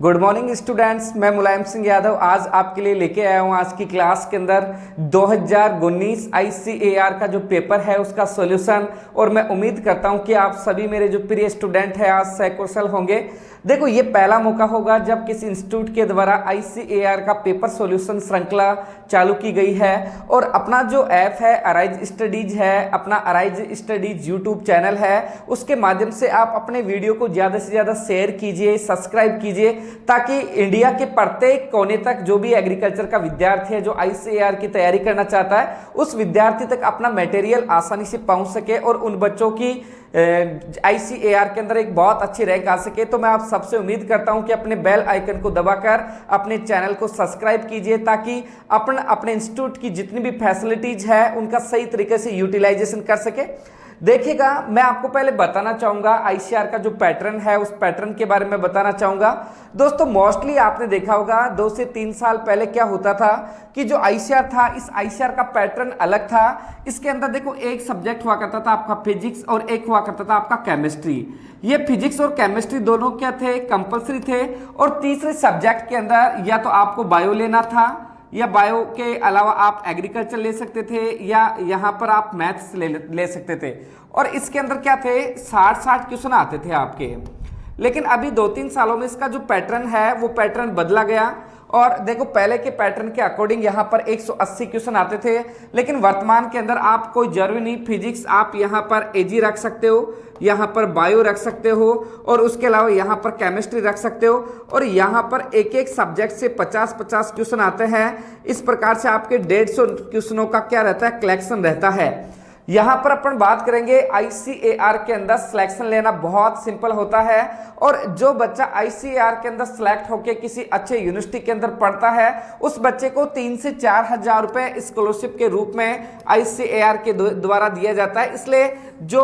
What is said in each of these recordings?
Good morning students, मैं मुलायम सिंह यादव आज आपके लिए लेके आया हूँ आज की क्लास के अंदर 2019 ICAR का जो पेपर है उसका सॉल्यूशन। और मैं उम्मीद करता हूँ कि आप सभी मेरे जो प्रिय स्टूडेंट हैं आज सकुशल होंगे। देखो, ये पहला मौका होगा जब किसी इंस्टीट्यूट के द्वारा ICAR का पेपर सॉल्यूशन श्रृंखला चालू की गई है। और अपना जो ऐप है अराइज स्टडीज है, अपना अराइज स्टडीज यूट्यूब चैनल है, उसके माध्यम से आप अपने वीडियो को ज़्यादा से ज़्यादा शेयर कीजिए, सब्सक्राइब कीजिए, ताकि इंडिया के प्रत्येक कोने तक जो भी एग्रीकल्चर का विद्यार्थी है जो ICAR की तैयारी करना चाहता है उस विद्यार्थी तक अपना मटेरियल आसानी से पहुंच सके और उन बच्चों की ICAR के अंदर एक बहुत अच्छी रैंक आ सके। तो मैं आप सबसे उम्मीद करता हूं कि अपने बेल आइकन को दबाकर अपने चैनल को सब्सक्राइब कीजिए, ताकि अपने इंस्टीट्यूट की जितनी भी फैसिलिटीज है उनका सही तरीके से यूटिलाइजेशन कर सके। देखिएगा, मैं आपको पहले बताना चाहूंगा ICAR का जो पैटर्न है उस पैटर्न के बारे में बताना चाहूंगा। दोस्तों, मोस्टली आपने देखा होगा 2 से 3 साल पहले क्या होता था कि जो ICAR था, इस ICAR का पैटर्न अलग था। इसके अंदर देखो, एक सब्जेक्ट हुआ करता था आपका फिजिक्स और एक हुआ करता था आपका केमिस्ट्री। ये फिजिक्स और केमिस्ट्री दोनों क्या थे, कंपल्सरी थे। और तीसरे सब्जेक्ट के अंदर या तो आपको बायो लेना था या बायो के अलावा आप एग्रीकल्चर ले सकते थे या यहाँ पर आप मैथ्स ले सकते थे। और इसके अंदर क्या थे, 60 क्वेश्चन आते थे आपके। लेकिन अभी 2-3 सालों में इसका जो पैटर्न है वो पैटर्न बदला गया। और देखो, पहले के पैटर्न के अकॉर्डिंग यहाँ पर 180 क्वेश्चन आते थे, लेकिन वर्तमान के अंदर आप कोई जरूरी नहीं, फिजिक्स आप यहाँ पर एजी रख सकते हो, यहाँ पर बायो रख सकते हो और उसके अलावा यहाँ पर केमिस्ट्री रख सकते हो। और यहाँ पर एक एक सब्जेक्ट से 50-50 क्वेश्चन आते हैं। इस प्रकार से आपके 150 क्वेश्चनों का क्या रहता है, कलेक्शन रहता है। यहाँ पर अपन बात करेंगे ICAR के अंदर सिलेक्शन लेना बहुत सिंपल होता है। और जो बच्चा ICAR के अंदर सिलेक्ट होकर किसी अच्छे यूनिवर्सिटी के अंदर पढ़ता है उस बच्चे को 3 से 4 हजार रुपये स्कॉलरशिप के रूप में ICAR के द्वारा दिया जाता है। इसलिए जो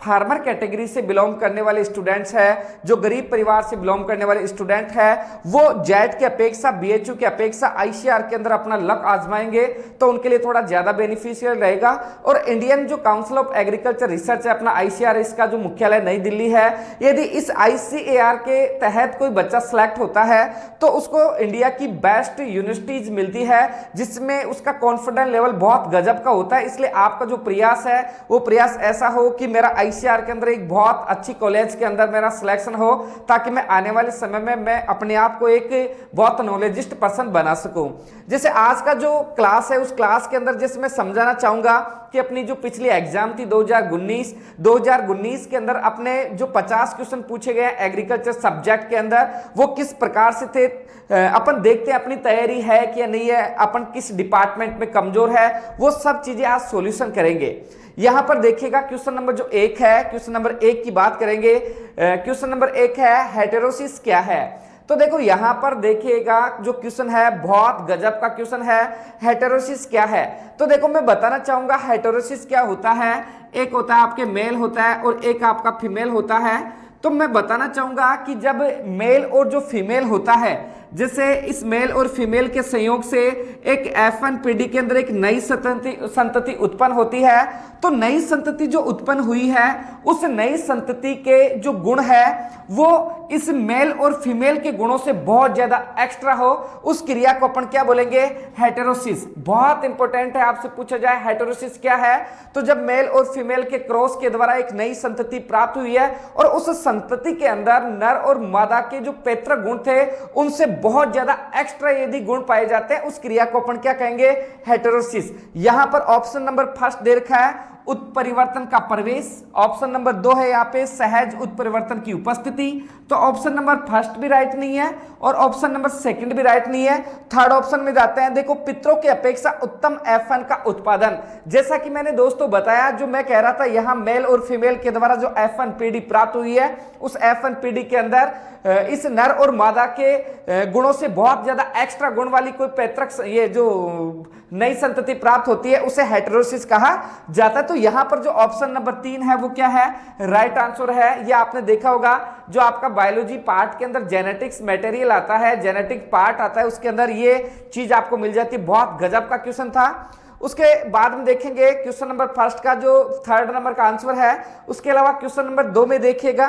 फार्मर कैटेगरी से बिलोंग करने वाले स्टूडेंट्स हैं, जो गरीब परिवार से बिलोंग करने वाले स्टूडेंट हैं, वो जेट की अपेक्षा, BHU की अपेक्षा ICAR के अंदर अपना लक आजमाएंगे तो उनके लिए थोड़ा ज्यादा बेनिफिशियल रहेगा। और इंडियन जो काउंसिल ऑफ एग्रीकल्चर रिसर्च है अपना ICAR, इसका जो मुख्यालय नई दिल्ली है, यदि इस ICAR के तहत कोई बच्चा सेलेक्ट होता है तो उसको इंडिया की बेस्ट यूनिवर्सिटीज मिलती है जिसमें उसका कॉन्फिडेंस लेवल बहुत गजब का होता है। इसलिए आपका जो प्रयास है वो प्रयास ऐसा हो कि मेरा ICAR के अंदर एक बहुत अच्छी कॉलेज के अंदर मेरा सिलेक्शन हो, ताकि मैं आने वाले समय में मैं अपने आप को एक बहुत नॉलेजिस्ट पर्सन बना सकूं। जैसे आज का जो क्लास है उस क्लास के अंदर जैसे मैं समझाना चाहूंगा कि अपनी जो पिछली एग्जाम थी 2019 के अंदर अपने जो 50 क्वेश्चन पूछे गए एग्रीकल्चर सब्जेक्ट के अंदर वो किस प्रकार से थे। अपन देखते हैं अपनी तैयारी है कि नहीं है, अपन किस डिपार्टमेंट में कमजोर है, वो सब चीजें आज सॉल्यूशन करेंगे। यहां पर देखिएगा, क्वेश्चन नंबर जो 1 है, क्वेश्चन नंबर 1 की बात करेंगे। क्वेश्चन नंबर 1 है हेटेरोसिस क्या है। तो देखो, यहां पर देखिएगा जो क्वेश्चन है बहुत गजब का क्वेश्चन है, हेटेरोसिस क्या है। तो देखो, मैं बताना चाहूंगा हेटेरोसिस क्या होता है। एक होता है आपके मेल होता है और एक आपका फीमेल होता है। तो मैं बताना चाहूंगा कि जब मेल और जो फीमेल होता है, जैसे इस मेल और फीमेल के संयोग से एक F1 पीढ़ी के अंदर एक नई संतति उत्पन्न होती है, तो नई संतति जो उत्पन्न हुई है उस नई संतति के जो गुण है वो इस मेल और फीमेल के गुणों से बहुत ज्यादा एक्स्ट्रा हो, उस क्रिया को अपन क्या बोलेंगे, हेटेरोसिस। बहुत इंपॉर्टेंट है, आपसे पूछा जाए हेटेरोसिस क्या है, तो जब मेल और फीमेल के क्रॉस के द्वारा एक नई संतति प्राप्त हुई है और उस संतति के अंदर नर और मादा के जो पैतृक गुण थे उनसे बहुत ज्यादा एक्स्ट्रा यदि गुण पाए जाते हैं उस क्रिया को अपन क्या कहेंगे, हेटेरोसिस। यहां पर ऑप्शन नंबर फर्स्ट दे रखा है उत्परिवर्तन का प्रवेश, ऑप्शन नंबर 2 है यहाँ पे सहज उत्परिवर्तन की उपस्थिति। तो ऑप्शन नंबर फर्स्ट भी राइट नहीं है और ऑप्शन नंबर सेकंड भी राइट नहीं है। थर्ड ऑप्शन में जाते हैं, देखो पितरों की अपेक्षा उत्तम F1 का उत्पादन। जैसा कि मैंने दोस्तों बताया, जो मैं कह रहा था यहाँ मेल और फीमेल के द्वारा जो F1 पीढ़ी प्राप्त हुई है उस F1 पीढ़ी के अंदर इस नर और मादा के गुणों से बहुत ज्यादा एक्स्ट्रा गुण वाली कोई पैतृक ये जो नई संतति प्राप्त होती है उसे हेटेरोसिस कहा जाता है। तो यहां पर जो ऑप्शन नंबर 3 है वो क्या है, राइट आंसर है। ये आपने देखा होगा जो आपका बायोलॉजी पार्ट के अंदर जेनेटिक्स मटेरियल आता है, जेनेटिक पार्ट आता है, उसके अंदर ये चीज आपको मिल जाती है। बहुत गजब का क्वेश्चन था। उसके बाद में देखेंगे क्वेश्चन नंबर फर्स्ट का जो 3rd नंबर का आंसर है। उसके अलावा क्वेश्चन नंबर 2 में देखिएगा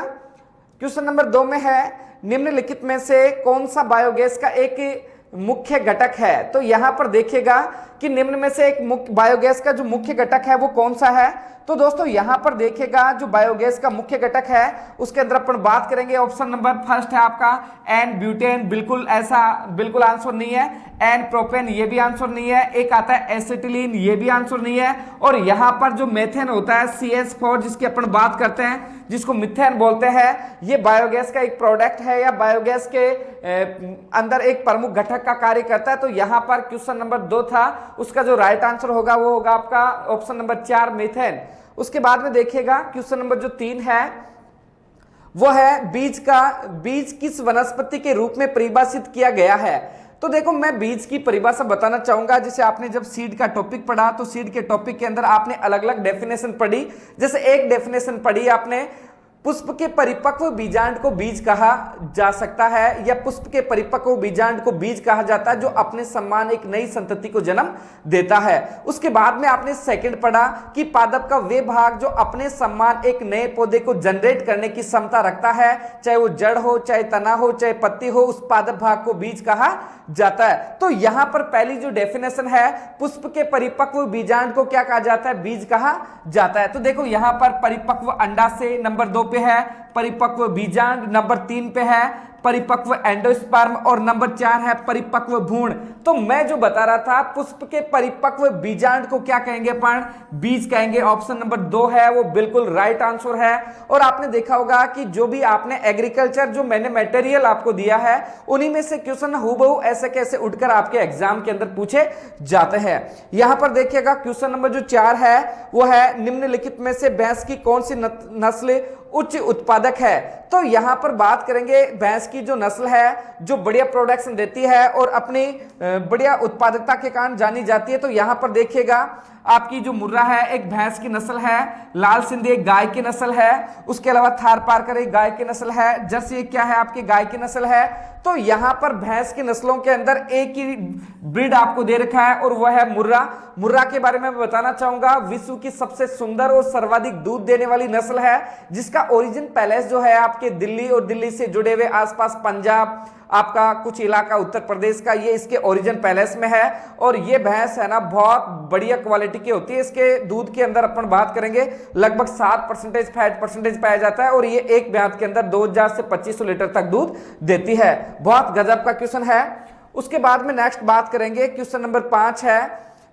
क्वेश्चन नंबर 2 में है निम्नलिखित में से कौन सा बायोगैस का एक मुख्य घटक है। तो यहां पर देखिएगा कि निम्न में से एक बायोगैस का जो मुख्य घटक है वो कौन सा है। तो दोस्तों यहां पर देखिएगा जो बायोगैस का मुख्य घटक है उसके अंदर अपन बात करेंगे, ऑप्शन नंबर फर्स्ट है आपका एन ब्यूटेन, बिल्कुल ऐसा बिल्कुल आंसर नहीं है। एन प्रोपेन ये भी आंसर नहीं है। एक आता है एसिटिलीन, ये भी आंसर नहीं है। और यहां पर जो मेथेन होता है CH4 जिसकी अपन बात करते हैं, जिसको मिथेन बोलते हैं, ये बायोगैस का एक प्रोडक्ट है या बायोगैस के अंदर एक प्रमुख घटक का कार्य करता है। तो यहां पर क्वेश्चन नंबर 2 था, उसका जो राइट आंसर होगा वो होगा आपका ऑप्शन नंबर 4 मीथेन। उसके बाद में देखिएगा क्वेश्चन नंबर जो 3 है वो है बीज किस वनस्पति के रूप में परिभाषित किया गया है। तो देखो मैं बीज की परिभाषा बताना चाहूंगा। जैसे आपने जब सीड का टॉपिक पढ़ा तो सीड के टॉपिक के अंदर आपने अलग अलग डेफिनेशन पढ़ी। जैसे एक डेफिनेशन पढ़ी आपने, पुष्प के परिपक्व बीजांड को बीज कहा जा सकता है, या पुष्प के परिपक्व बीजांड को बीज कहा जाता है जो अपने समान एक नई संतति को जन्म देता है। उसके बाद में आपने सेकंड पढ़ा कि पादप का वे भाग जो अपने समान एक नए पौधे को जनरेट करने की क्षमता रखता है, चाहे वो जड़ हो, चाहे तना हो, चाहे पत्ती हो, उस पादप भाग को बीज कहा जाता है। तो यहां पर पहली जो डेफिनेशन है, पुष्प के परिपक्व बीजांड को क्या कहा जाता है, बीज कहा जाता है। तो देखो यहां पर परिपक्व अंडाशय नंबर 2 पे है, परिपक्व बीजांड नंबर 3 पे है, परिपक्व एंडोस्पर्म, और नंबर 4 है परिपक्व भ्रूण। तो मैं जो बता रहा था पुष्प के परिपक्व बीजांड को क्या कहेंगे अपन, बीज कहेंगे। ऑप्शन नंबर 2 है वो बिल्कुल राइट आंसर है। और आपने देखा होगा कि जो भी आपने एग्रीकल्चर जो मैंने मटेरियल आपको दिया है उन्हीं में से क्वेश्चन हूबहू ऐसे कैसे उठकर आपके एग्जाम के अंदर पूछे जाते हैं। यहां पर देखिएगा क्वेश्चन नंबर जो 4 है वो है निम्नलिखित में से भैंस की कौन सी नस्ल उच्च उत्पादक है। तो यहां पर बात करेंगे भैंस की जो नस्ल है जो बढ़िया प्रोडक्शन देती है और अपनी बढ़िया उत्पादकता के कारण जानी जाती है। तो यहां पर देखिएगा आपकी जो मुर्रा है एक भैंस की नस्ल है, लाल सिंधी एक गाय की नस्ल है, उसके अलावा थारपारकर एक गाय की नस्ल है, जर्सी क्या है आपकी गाय की नस्ल है। तो यहां पर भैंस की नस्लों के अंदर एक ही ब्रीड आपको दे रखा है और वह है मुर्रा। मुर्रा के बारे में मैं बताना चाहूंगा विश्व की सबसे सुंदर और सर्वाधिक दूध देने वाली नस्ल है, जिसका ओरिजिन पैलेस जो है आपके दिल्ली और दिल्ली से जुड़े हुए आसपास पंजाब, आपका कुछ इलाका उत्तर प्रदेश का, ये इसके ओरिजिन पैलेस में है। और ये भैंस है ना बहुत बढ़िया क्वालिटी की होती है। इसके दूध के अंदर अपन बात करेंगे लगभग 7% फैट परसेंटेज पाया जाता है और ये एक ब्यात के अंदर 2000 से 2500 लीटर तक दूध देती है। बहुत गजब का क्वेश्चन है। उसके बाद में नेक्स्ट बात करेंगे क्वेश्चन नंबर 5 है,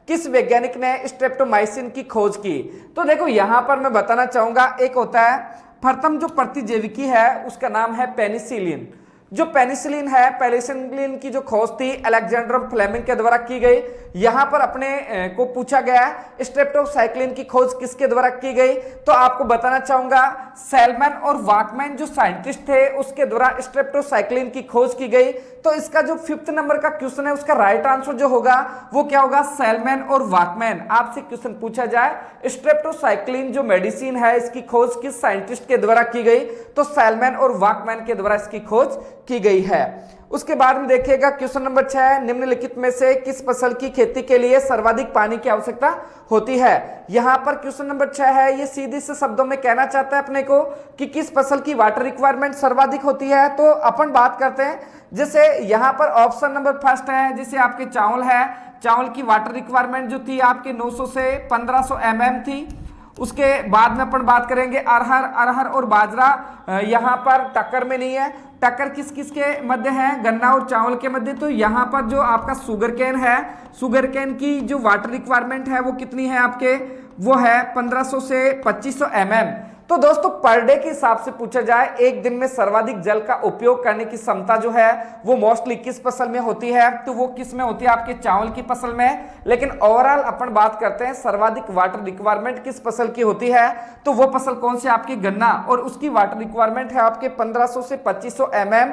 किस वैज्ञानिक ने स्ट्रेप्टोमाइसिन की खोज की। तो देखो यहां पर मैं बताना चाहूंगा एक होता है प्रथम जो प्रतिजैविकी है उसका नाम है पेनिसिलिन। जो पेनिसिलिन है, पेनिसिलिन की जो खोज थी अलेक्जेंडर फ्लेमिंग के द्वारा की गई। यहां पर अपने को पूछा गया स्ट्रेप्टोसाइक्लिन की खोज किसके द्वारा की गई। तो आपको बताना चाहूंगा सेलमैन और वाकमैन जो साइंटिस्ट थे उसके द्वारा स्ट्रेप्टोसाइक्लिन की खोज की गई। तो इसका जो 5th नंबर का क्वेश्चन है उसका राइट आंसर जो होगा वो क्या होगा, सेलमैन और वाकमैन। आपसे क्वेश्चन पूछा जाए स्ट्रेप्टोसाइक्लिन जो मेडिसिन है इसकी खोज किस साइंटिस्ट के द्वारा की गई, तो सेलमैन और वाकमैन के द्वारा इसकी खोज की गई है। उसके बाद में देखिएगा क्वेश्चन नंबर 6, निम्नलिखित में से किस फसल की खेती के लिए सर्वाधिक पानी की आवश्यकता होती है। यहां पर क्वेश्चन नंबर 6 है, ये सीधे से शब्दों में कहना चाहता है अपने को कि किस फसल की वाटर रिक्वायरमेंट सर्वाधिक होती है। तो अपन बात करते हैं, जैसे यहां पर ऑप्शन नंबर फर्स्ट है, जैसे आपके चावल है, चावल की वाटर रिक्वायरमेंट जो थी आपके 900 से 1500 mm थी। उसके बाद में अपन बात करेंगे अरहर और बाजरा यहाँ पर टक्कर में नहीं है। टक्कर किस किस के मध्य है, गन्ना और चावल के मध्य। तो यहाँ पर जो आपका शुगर केन है, शुगर केन की जो वाटर रिक्वायरमेंट है वो कितनी है आपके, वो है 1500 से 2500 mm। तो दोस्तों पर डे के हिसाब से पूछा जाए एक दिन में सर्वाधिक जल का उपयोग करने की क्षमता जो है वो मोस्टली किस फसल में होती है, तो वो किस में होती है, आपके चावल की फसल में। लेकिन ओवरऑल अपन बात करते हैं सर्वाधिक वाटर रिक्वायरमेंट किस फसल की होती है, तो वो फसल कौन सी, आपकी गन्ना, और उसकी वाटर रिक्वायरमेंट है आपके 1500 से 2500 mm।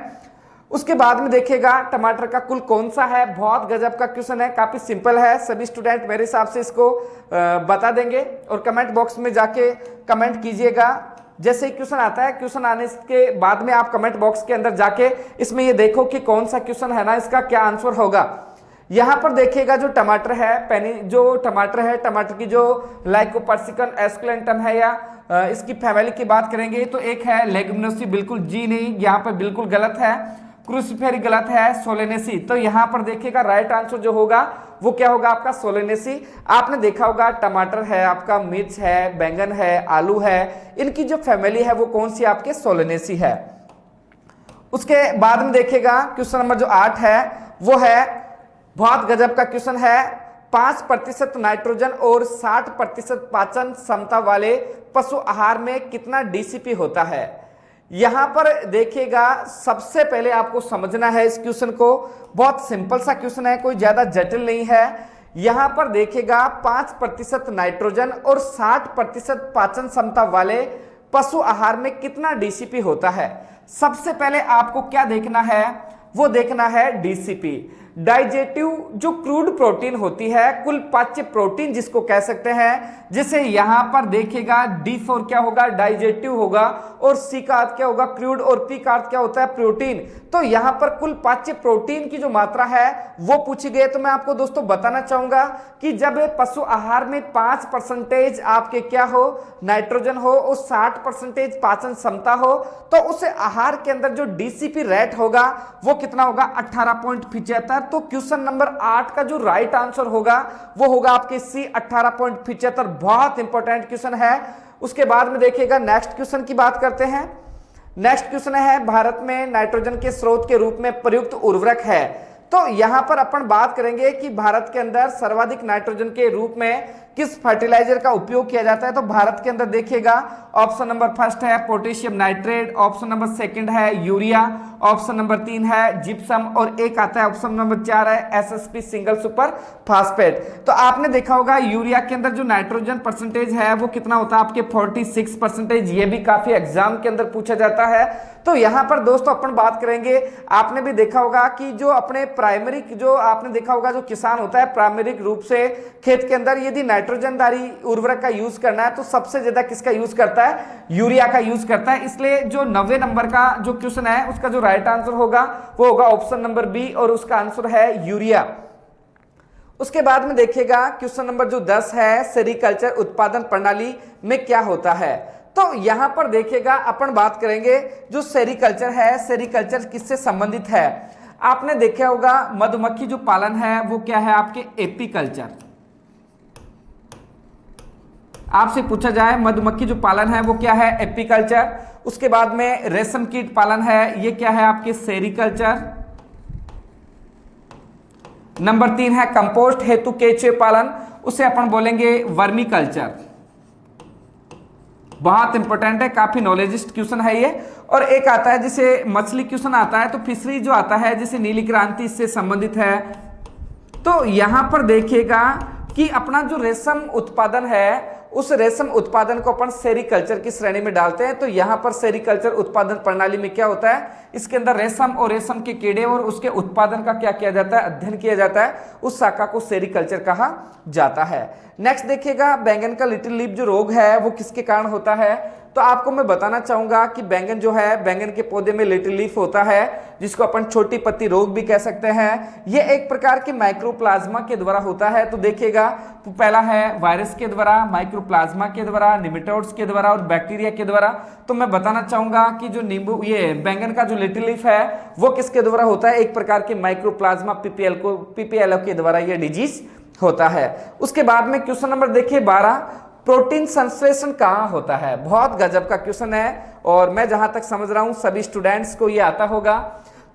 उसके बाद में देखिएगा टमाटर का कुल कौन सा है। बहुत गजब का क्वेश्चन है, काफी सिंपल है, सभी स्टूडेंट मेरे हिसाब से इसको बता देंगे और कमेंट बॉक्स में जाके कमेंट कीजिएगा। जैसे ही क्वेश्चन आता है, क्वेश्चन आने के बाद में आप कमेंट बॉक्स के अंदर जाके इसमें ये देखो कि कौन सा क्वेश्चन है ना, इसका क्या आंसर होगा। यहां पर देखिएगा जो टमाटर है, टमाटर की जो लाइकोपर्सिकन एस्कुलेंटम है या इसकी फैमिली की बात करेंगे तो एक है लेगुमिनोसी, बिल्कुल जी नहीं, यहाँ पर बिल्कुल गलत है। क्रूसिफेरी गलत है। सोलेनेसी, तो यहाँ पर देखिएगा राइट आंसर जो होगा वो क्या होगा आपका सोलेनेसी। आपने देखा होगा टमाटर है आपका, मिर्च है, बैंगन है, आलू है, इनकी जो फैमिली है वो कौन सी आपके सोलेनेसी है। उसके बाद में देखिएगा क्वेश्चन नंबर जो 8 है वो है बहुत गजब का क्वेश्चन है। 5% नाइट्रोजन और 60% पाचन क्षमता वाले पशु आहार में कितना डीसीपी होता है। यहां पर देखिएगा सबसे पहले आपको समझना है इस क्वेश्चन को, बहुत सिंपल सा क्वेश्चन है, कोई ज्यादा जटिल नहीं है। यहां पर देखिएगा 5% नाइट्रोजन और 60% पाचन क्षमता वाले पशु आहार में कितना डीसीपी होता है। सबसे पहले आपको क्या देखना है, वो देखना है डीसीपी, डाइजेटिव जो क्रूड प्रोटीन होती है, कुल पाच्य प्रोटीन जिसको कह सकते हैं, जिसे यहां पर देखिएगा डी फॉर क्या होगा डाइजेटिव होगा, और सी का अर्थ क्या होगा क्रूड, और पी का अर्थ क्या होता है प्रोटीन। तो यहां पर कुल पाच्य प्रोटीन की जो मात्रा है वो पूछी गई। तो मैं आपको दोस्तों बताना चाहूंगा कि जब पशु आहार में 5% आपके क्या हो नाइट्रोजन हो और 60% पाचन क्षमता हो, तो उस आहार के अंदर जो डीसीपी रेट होगा वो कितना होगा 18.75। तो क्वेश्चन नंबर 8 का जो राइट आंसर होगा वो होगा आपके सी 18.75। बहुत इंपॉर्टेंट क्वेश्चन है। उसके बाद में देखिएगा नेक्स्ट क्वेश्चन की बात करते हैं। नेक्स्ट क्वेश्चन है भारत में नाइट्रोजन के स्रोत के रूप में प्रयुक्त उर्वरक है। तो यहां पर अपन बात करेंगे कि भारत के अंदर सर्वाधिक नाइट्रोजन के रूप में किस फर्टिलाइजर का उपयोग किया जाता है। तो भारत के अंदर देखिएगा ऑप्शन नंबर फर्स्ट है potassium nitrate, option number second है यूरिया, ऑप्शन नंबर 3 है जिप्सम, और एक आता है ऑप्शन नंबर 4 है एसएसपी सिंगल सुपर फास्फेट। तो आपने देखा होगा यूरिया के अंदर जो नाइट्रोजन परसेंटेज है वो कितना होता है आपके 46%। ये भी काफी एग्जाम के अंदर पूछा जाता है। तो यहां पर दोस्तों अपन बात करेंगे, आपने भी देखा होगा कि जो अपने प्राइमरी जो आपने देखा होगा जो किसान होता है प्राइमरिक रूप से खेत के अंदर यदि नाइट्रोजनदारी उर्वरक का यूज करना है तो सबसे ज्यादा किसका यूज करता है यूरिया का यूज करता है। इसलिए जो 90 नंबर का जो क्वेश्चन है उसका जो राइट आंसर होगा वो होगा ऑप्शन नंबर बी, और उसका आंसर है यूरिया। उसके बाद में देखिएगा क्वेश्चन नंबर जो 10 है सेरिकल्चर उत्पादन प्रणाली में क्या होता है। तो यहां पर देखिएगा अपन बात करेंगे जो सेरिकल्चर है, सेरिकल्चर किससे संबंधित है। आपने देखा होगा मधुमक्खी जो पालन है वो क्या है आपके एपीकल्चर। आपसे पूछा जाए मधुमक्खी जो पालन है वो क्या है एपीकल्चर। उसके बाद में रेशम कीट पालन है, ये क्या है आपके सेरिकल्चर। नंबर 3 है कंपोस्ट हेतु केंचुए पालन, उसे अपन बोलेंगे वर्मी कल्चर। बहुत इंपॉर्टेंट है, काफी नॉलेजिस्ट क्वेश्चन है ये। और एक आता है जिसे मछली क्वेश्चन आता है, तो फिशरी जो आता है जिसे नीली क्रांति इससे संबंधित है। तो यहां पर देखिएगा कि अपना जो रेशम उत्पादन है उस रेशम उत्पादन को अपन सेरिकल्चर की श्रेणी में डालते हैं। तो यहां पर सेरिकल्चर उत्पादन प्रणाली में क्या होता है, इसके अंदर रेशम और रेशम के कीड़े और उसके उत्पादन का क्या किया जाता है अध्ययन किया जाता है, उस शाखा को सेरिकल्चर कहा जाता है। नेक्स्ट देखिएगा बैंगन का लिटिल लीफ जो रोग है वो किसके कारण होता है। तो आपको मैं बताना चाहूंगा कि बैंगन जो है बैंगन के पौधे में लिटिल लीफ होता है जिसको अपन छोटी पत्ती रोग भी कह सकते हैं। ये एक प्रकार के माइक्रोप्लाज्मा के द्वारा होता है। तो देखिएगा पहला है वायरस के द्वारा, माइक्रोप्लाज्मा के द्वारा, निमेटोड्स के द्वारा और बैक्टीरिया के द्वारा। तो मैं बताना चाहूंगा कि जो नींबू ये बैंगन का जो लिटिल लीफ है वो किसके द्वारा होता है, एक प्रकार के माइक्रोप्लाज्मा पीपीएलओ के द्वारा ये डिजीज होता है। उसके बाद में क्वेश्चन नंबर देखिए 12, प्रोटीन संश्लेषण कहाँ होता है। बहुत गजब का क्वेश्चन है और मैं जहां तक समझ रहा हूं सभी स्टूडेंट्स को ये आता होगा।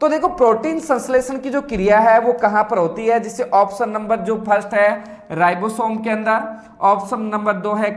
तो देखो प्रोटीन संश्लेषण की जो क्रिया है वो कहां पर होती है, जिसे ऑप्शन नंबर जो फर्स्ट है राइबोसोम के अंदर, ऑप्शन नंबर 2 है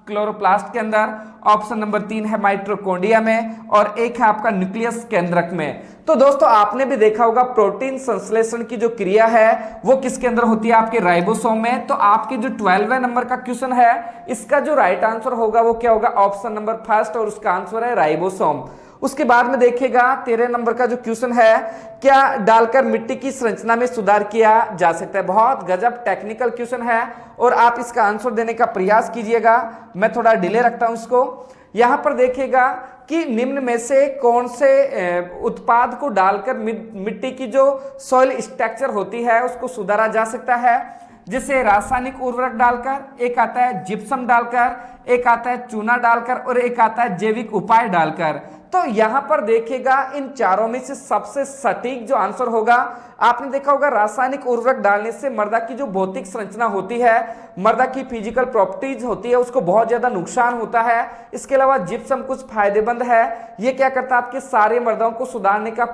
क्लोरोप्लास्ट के अंदर, ऑप्शन नंबर 3 है माइटोकॉन्ड्रिया में, और एक है आपका न्यूक्लियस केंद्रक में। तो दोस्तों आपने भी देखा होगा प्रोटीन संश्लेषण की जो क्रिया है वो किसके अंदर होती है आपके राइबोसोम में। तो आपके जो 12वें नंबर का क्वेश्चन है इसका जो राइट आंसर होगा वो क्या होगा ऑप्शन नंबर फर्स्ट, और उसका आंसर है राइबोसोम। उसके बाद में देखिएगा 13 नंबर का जो क्वेश्चन है, क्या डालकर मिट्टी की संरचना में सुधार किया जा सकता है। बहुत गजब टेक्निकल क्वेश्चन है और आप इसका आंसर देने का प्रयास कीजिएगा। मैं थोड़ा डिले रखता हूं इसको। यहां पर देखिएगा कि निम्न में से कौन से उत्पाद को डालकर मिट्टी की जो सॉइल स्ट्रक्चर होती है उसको सुधारा जा सकता है, जैसे रासायनिक उर्वरक डालकर, एक आता है जिप्सम डालकर, एक आता है चूना डालकर और एक आता है जैविक उपाय डालकर। तो यहां पर देखिएगा इन चारों में से सबसे सटीक जो आंसर होगा, आपने देखा होगा रासायनिक उर्वरक डालने से मृदा की जो भौतिक संरचना होती है, मृदा की फिजिकल प्रॉपर्टीज होती है, उसको बहुत ज्यादा नुकसान होता है। इसके अलावा जिप्सम कुछ फायदेमंद है, ये क्या करता है आपके सारे मृदाओं को सुधारने का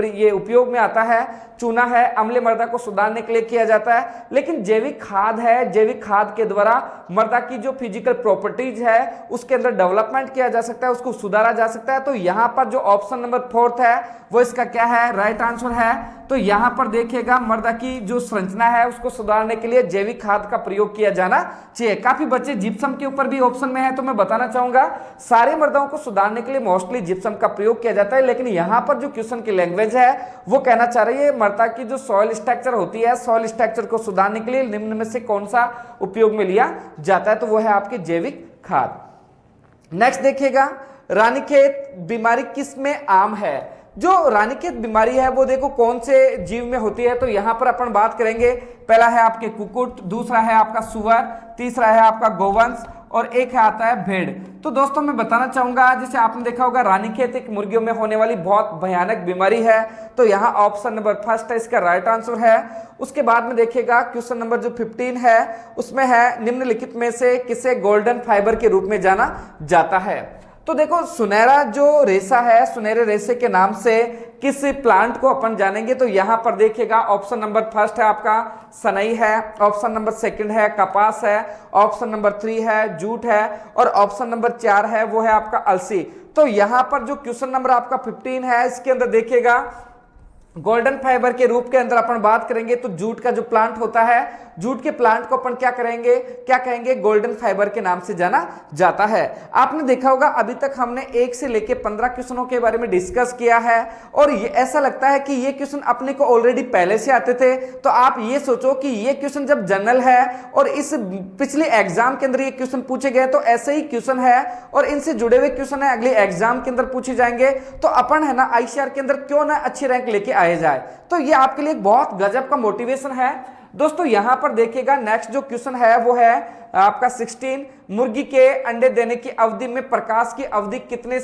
ये उपयोग में आता है। चूना है अम्लीय मृदा को सुधारने के लिए किया जाता है, लेकिन जैविक खाद है, जैविक खाद के द्वारा मृदा की जो फिजिकल प्रॉपर्टीज है उसके अंदर डेवलपमेंट किया जा सकता है, उसको सुधारा जा सकता है। तो यहां पर जो ऑप्शन नंबर 4 है वो इसका क्या है, राइट आंसर है। तो यहां पर देखिएगा मृदा की जो संरचना है उसको सुधारने के लिए जैविक खाद का प्रयोग किया जाना चाहिए। काफी बच्चे जिप्सम के ऊपर भी ऑप्शन में है, तो मैं बताना चाहूंगा सारे मृदाओं को सुधारने के लिए मोस्टली जिप्सम का प्रयोग किया जाता है, लेकिन यहां पर जो क्वेश्चन की लैंग्वेज है वो कहना चाह रही है मृदा की जो सॉइल स्ट्रक्चर होती है, सॉइल स्ट्रक्चर को सुधारने के लिए निम्न में से कौन सा उपयोग में लिया जाता है, तो वो है आपके जैविक खाद। नेक्स्ट देखिएगा रानीखेत बीमारी किस में आम है। जो रानीखेत बीमारी है वो देखो कौन से जीव में होती है, तो यहां पर अपन बात करेंगे। पहला है आपके कुकुट, दूसरा है आपका सुअर, तीसरा है आपका गोवंश और एक है आता है भेड़। तो दोस्तों मैं बताना चाहूंगा, जैसे आपने देखा होगा रानीखेत एक मुर्गियों में होने वाली बहुत भयानक बीमारी है, तो यहाँ ऑप्शन नंबर फर्स्ट है इसका राइट आंसर है। उसके बाद में देखिएगा क्वेश्चन नंबर जो 15 है उसमें है निम्नलिखित में से किसे गोल्डन फाइबर के रूप में जाना जाता है। तो देखो सुनहरा जो रेशा है, सुनहरे रेशे के नाम से किस प्लांट को अपन जानेंगे, तो यहां पर देखिएगा ऑप्शन नंबर फर्स्ट है आपका सनई है, ऑप्शन नंबर सेकंड है कपास है, ऑप्शन नंबर 3 है जूट है और ऑप्शन नंबर 4 है वो है आपका अलसी। तो यहां पर जो क्वेश्चन नंबर आपका 15 है इसके अंदर देखिएगा गोल्डन फाइबर के रूप के अंदर अपन बात करेंगे तो जूट का जो प्लांट होता है, जूट के प्लांट को अपन क्या कहेंगे गोल्डन फाइबर के नाम से जाना जाता है। आपने देखा होगा अभी तक हमने 1 से लेके 15 क्वेश्चनों के बारे में डिस्कस किया है और ये ऐसा लगता है कि ये क्वेश्चन अपने को ऑलरेडी पहले से आते थे। तो आप ये सोचो कि ये क्वेश्चन जब जनरल है और इस पिछले एग्जाम के अंदर ये क्वेश्चन पूछे गए तो ऐसे ही क्वेश्चन है और इनसे जुड़े हुए क्वेश्चन है अगले एग्जाम के अंदर पूछे जाएंगे, तो अपन है ना आईसीआर के अंदर क्यों ना अच्छी रैंक लेके आए जाए। तो ये आपके लिए बहुत गजब का मोटिवेशन है दोस्तों। यहां पर देखिएगा नेक्स्ट जो क्वेश्चन है वो है आपका 16, मुर्गी के अंडे देने की अवधि में प्रकाश की अवधि कितने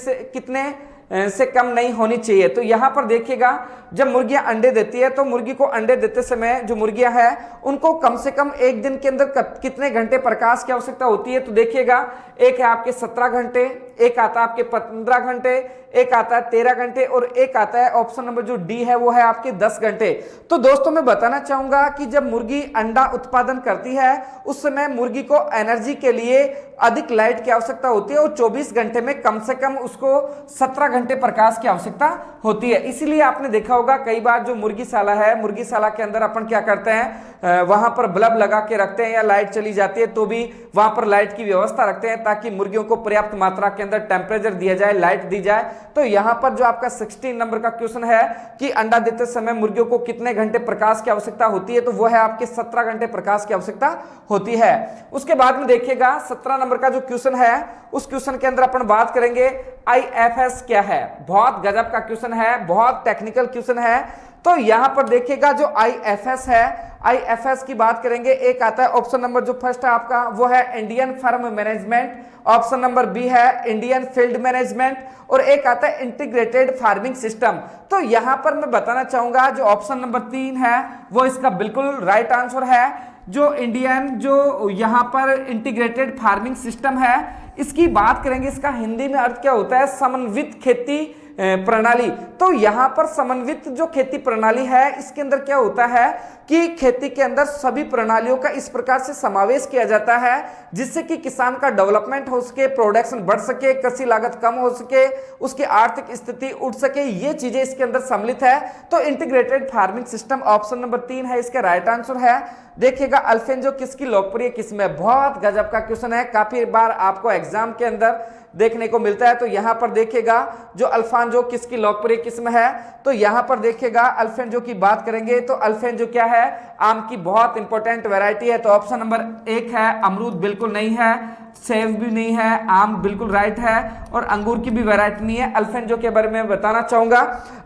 से कम नहीं होनी चाहिए। तो यहां पर देखिएगा जब मुर्गियां अंडे देती है तो मुर्गी को अंडे देते समय जो मुर्गियां हैं उनको कम से कम एक दिन के अंदर कितने घंटे प्रकाश की आवश्यकता होती है। तो देखिएगा एक है आपके 17 घंटे, एक आता है आपके 15 घंटे, एक आता है 13 घंटे और एक आता है ऑप्शन नंबर जो डी है वो है आपके 10 घंटे। तो दोस्तों मैं बताना चाहूंगा कि जब मुर्गी अंडा उत्पादन करती है उस समय मुर्गी को एनर्जी के लिए अधिक लाइट की आवश्यकता होती है और 24 घंटे में कम से कम उसको 17 घंटे प्रकाश की आवश्यकता होती है। इसीलिए आपने देखा होगा कई बार जो मुर्गीशाला है, मुर्गीशाला के अंदर अपन क्या करते हैं वहां पर बल्ब लगा के रखते हैं या लाइट चली जाती है तो भी वहां पर लाइट की व्यवस्था रखते हैं ताकि मुर्गियों को पर्याप्त मात्रा के अंदर टेम्परेचर दिया जाए, लाइट दी जाए। तो यहां पर जो आपका 16 नंबर का क्वेश्चन है कि अंडा देते समय मुर्गियों को कितने घंटे प्रकाश की आवश्यकता होती है, तो वो है आपके 17 घंटे प्रकाश की आवश्यकता होती है। उसके बाद में देखिएगा 17 नंबर का जो क्वेश्चन है उस क्वेश्चन के अंदर अपन बात करेंगे आईएफएस क्या है। बहुत गजब का क्वेश्चन है, बहुत टेक्निकल क्वेश्चन है। तो यहां पर देखिएगा जो आईएफएस है, आईएफएस की बात करेंगे, एक आता है ऑप्शन नंबर जो फर्स्ट है आपका वो है Indian farm management, option number B है इंडियन फील्ड मैनेजमेंट और एक आता है इंटीग्रेटेड फार्मिंग सिस्टम। तो यहां पर मैं बताना चाहूंगा जो ऑप्शन नंबर 3 है वो इसका बिल्कुल राइट आंसर है। जो इंडियन जो यहां पर इंटीग्रेटेड फार्मिंग सिस्टम है इसकी बात करेंगे, इसका हिंदी में अर्थ क्या होता है, समन्वित खेती प्रणाली। तो यहां पर समन्वित जो खेती प्रणाली है इसके अंदर क्या होता है कि खेती के अंदर सभी प्रणालियों का इस प्रकार से समावेश किया जाता है जिससे कि किसान का डेवलपमेंट हो सके, प्रोडक्शन बढ़ सके, कृषि लागत कम हो सके, उसकी आर्थिक स्थिति उठ सके, ये चीजें इसके अंदर सम्मिलित है। तो integrated farming system option number 3 है इसका राइट आंसर है। देखिएगा अल्फेंजो किसकी लोकप्रिय किस्म है, बहुत गजब का क्वेश्चन है, काफी बार आपको एग्जाम के अंदर देखने को मिलता है। तो यहां पर देखिएगा जो अल्फांजो किसकी लोकप्रिय किस्म है, तो यहां पर देखिएगा अल्फेंजो की बात करेंगे तो अल्फेंजो क्या है, आम की बहुत इंपॉर्टेंट वैरायटी है। तो ऑप्शन नंबर 1 है अमरूद बिल्कुल नहीं है, सेब भी नहीं है, आम बिल्कुल राइट है, और अंगूर की भी वैरायटी नहीं है। अल्फेंजो के बारे में बताना चाहूंगा,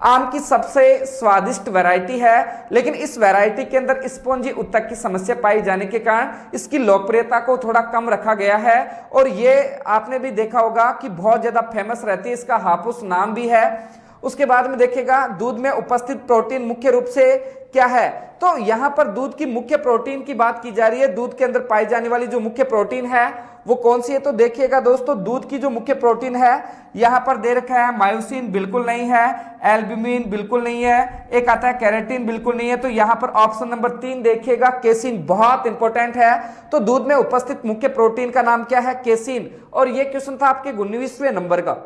आम की सबसे स्वादिष्ट वैरायटी है, लेकिन इस वैरायटी के अंदर स्पॉन्जी उत्तक की समस्या पाई जाने के कारण इसकी लोकप्रियता को थोड़ा कम रखा गया है। और ये आपने भी देखा होगा कि बहुत ज्यादा फेमस रहती है, इसका हापुस नाम भी है। उसके बाद में देखिएगा दूध में उपस्थित प्रोटीन मुख्य रूप से क्या है, तो यहां पर दूध की मुख्य प्रोटीन की बात की जा रही है। दूध के अंदर पाई जाने वाली जो मुख्य प्रोटीन है वो कौन सी है, तो देखिएगा दोस्तों दूध की जो मुख्य प्रोटीन है यहां पर दे रखा है मायोसिन बिल्कुल नहीं है, एल्ब्यूमिन बिल्कुल नहीं है, एक आता है कैरेटिन बिल्कुल नहीं है। तो यहां पर ऑप्शन नंबर 3 देखिएगा केसिन बहुत इंपॉर्टेंट है। तो दूध में उपस्थित मुख्य प्रोटीन का नाम क्या है, केसिन। और यह क्वेश्चन था आपके 19वें नंबर का।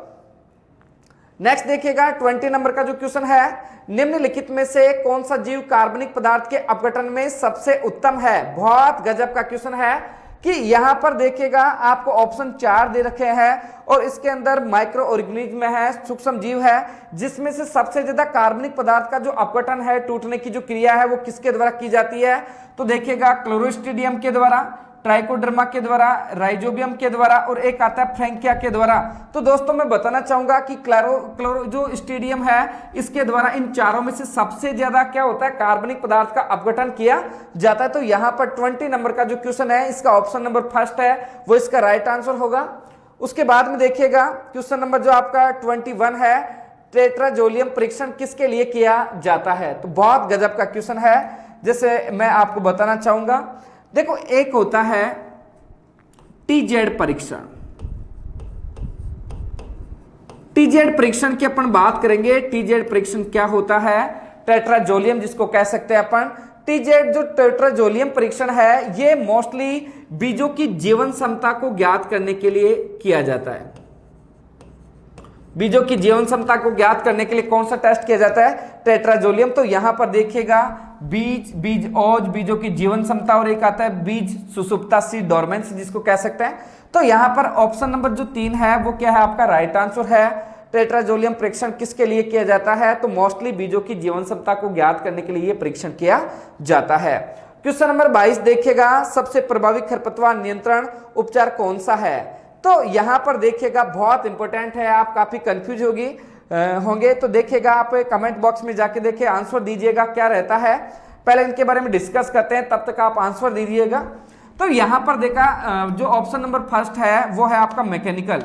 नेक्स्ट देखिएगा 20 नंबर का जो क्वेश्चन है, निम्नलिखित में से कौन सा जीव कार्बनिक पदार्थ के अपघटन में सबसे उत्तम है। बहुत गजब का क्वेश्चन है कि यहां पर देखिएगा आपको ऑप्शन 4 दे रखे हैं और इसके अंदर माइक्रो ऑर्गेनिज्म है, सूक्ष्म जीव है, जिसमें से सबसे ज्यादा कार्बनिक पदार्थ का जो अपघटन है, टूटने की जो क्रिया है वो किसके द्वारा की जाती है, तो देखिएगा क्लोरोस्ट्रिडियम के द्वारा, ट्राइकोडर्मा के द्वारा, राइजोबियम के द्वारा, और एक आता है फ्रैंकिया के द्वारा। तो दोस्तों मैं बताना चाहूंगा कि क्लोरो जो स्टेडियम है इसके द्वारा इन चारों में से सबसे ज्यादा क्या होता है, कार्बनिक पदार्थ का अपघटन किया जाता है। तो यहां पर 20 नंबर का जो क्वेश्चन है इसका ऑप्शन नंबर फर्स्ट है वो इसका राइट आंसर होगा। उसके बाद में देखिएगा क्वेश्चन नंबर जो आपका 21 है, टेट्राजोलियम परीक्षण किसके लिए किया जाता है। तो बहुत गजब का क्वेश्चन है, जैसे मैं आपको बताना चाहूंगा। देखो एक होता है टीजेड परीक्षण, टीजेड परीक्षण की अपन बात करेंगे। टीजेड परीक्षण क्या होता है, टेट्राजोलियम जिसको कह सकते हैं अपन। टीजेड जो टेट्राजोलियम परीक्षण है ये मोस्टली बीजों की जीवन क्षमता को ज्ञात करने के लिए किया जाता है। बीजों की जीवन क्षमता को ज्ञात करने के लिए कौन सा टेस्ट किया जाता है, टेट्राजोलियम। तो यहां पर देखिएगा बीज ओज, बीजों की जीवन क्षमता, और एक आता है बीज सुसुप्ता सी डोरमेंस जिसको कह सकते हैं। तो यहां पर ऑप्शन नंबर जो 3 है वो क्या है, आपका राइट आंसर है। टेट्राजोलियम परीक्षण किसके लिए किया जाता है, तो मोस्टली बीजों की जीवन क्षमता को ज्ञात करने के लिए यह परीक्षण किया जाता है। क्वेश्चन नंबर 22 देखिएगा, सबसे प्रभावी खरपतवार नियंत्रण उपचार कौन सा है। तो यहां पर देखिएगा बहुत इंपॉर्टेंट है, आप काफी कंफ्यूज होंगे। तो देखिएगा आप कमेंट बॉक्स में जाके देखिए, आंसर दीजिएगा क्या रहता है। पहले इनके बारे में डिस्कस करते हैं, तब तक आप आंसर दीजिएगा। तो यहां पर देखा जो ऑप्शन नंबर फर्स्ट है वो है आपका मैकेनिकल।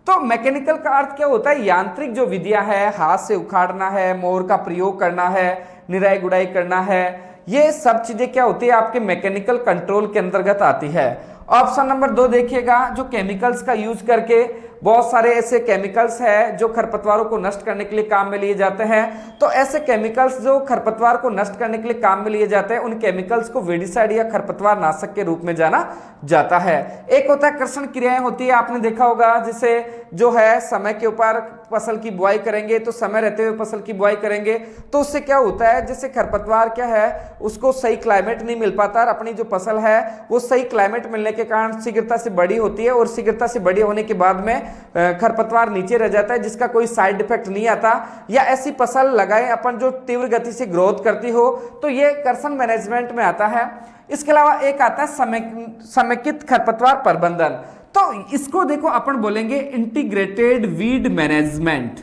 तो मैकेनिकल का अर्थ क्या होता है, यांत्रिक जो विधियां है, हाथ से उखाड़ना है, मोर का प्रयोग करना है, निराई गुड़ाई करना है, ये सब चीजें क्या होती है आपके मैकेनिकल कंट्रोल के अंतर्गत आती है। ऑप्शन नंबर 2 देखिएगा, जो केमिकल्स का यूज करके बहुत सारे ऐसे केमिकल्स हैं जो खरपतवारों को नष्ट करने के लिए काम में लिए जाते हैं। तो ऐसे केमिकल्स जो खरपतवार को नष्ट करने के लिए काम में लिए जाते हैं, उन केमिकल्स को वेडिसाइड या खरपतवार नाशक के रूप में जाना जाता है। एक होता है कर्षण क्रियाएं होती है, आपने देखा होगा, जिसे जो है समय के ऊपर फसल की बुआई करेंगे, तो समय रहते हुए फसल की बुआई करेंगे तो उससे क्या होता है, जैसे खरपतवार क्या है उसको सही क्लाइमेट नहीं मिल पाता, और अपनी जो फसल है वो सही क्लाइमेट मिलने के कारण शीघ्रता से बड़ी होती है, और शीघ्रता से बड़ी होने के बाद में खरपतवार नीचे रह जाता है जिसका कोई साइड इफेक्ट नहीं आता। या ऐसी फसल लगाएं अपन जो तीव्र गति से ग्रोथ करती हो, तो ये कर्षण मैनेजमेंट में आता है। इसके अलावा एक आता है समेकित खरपतवार प्रबंधन। तो इसको देखो अपन बोलेंगे integrated weed management.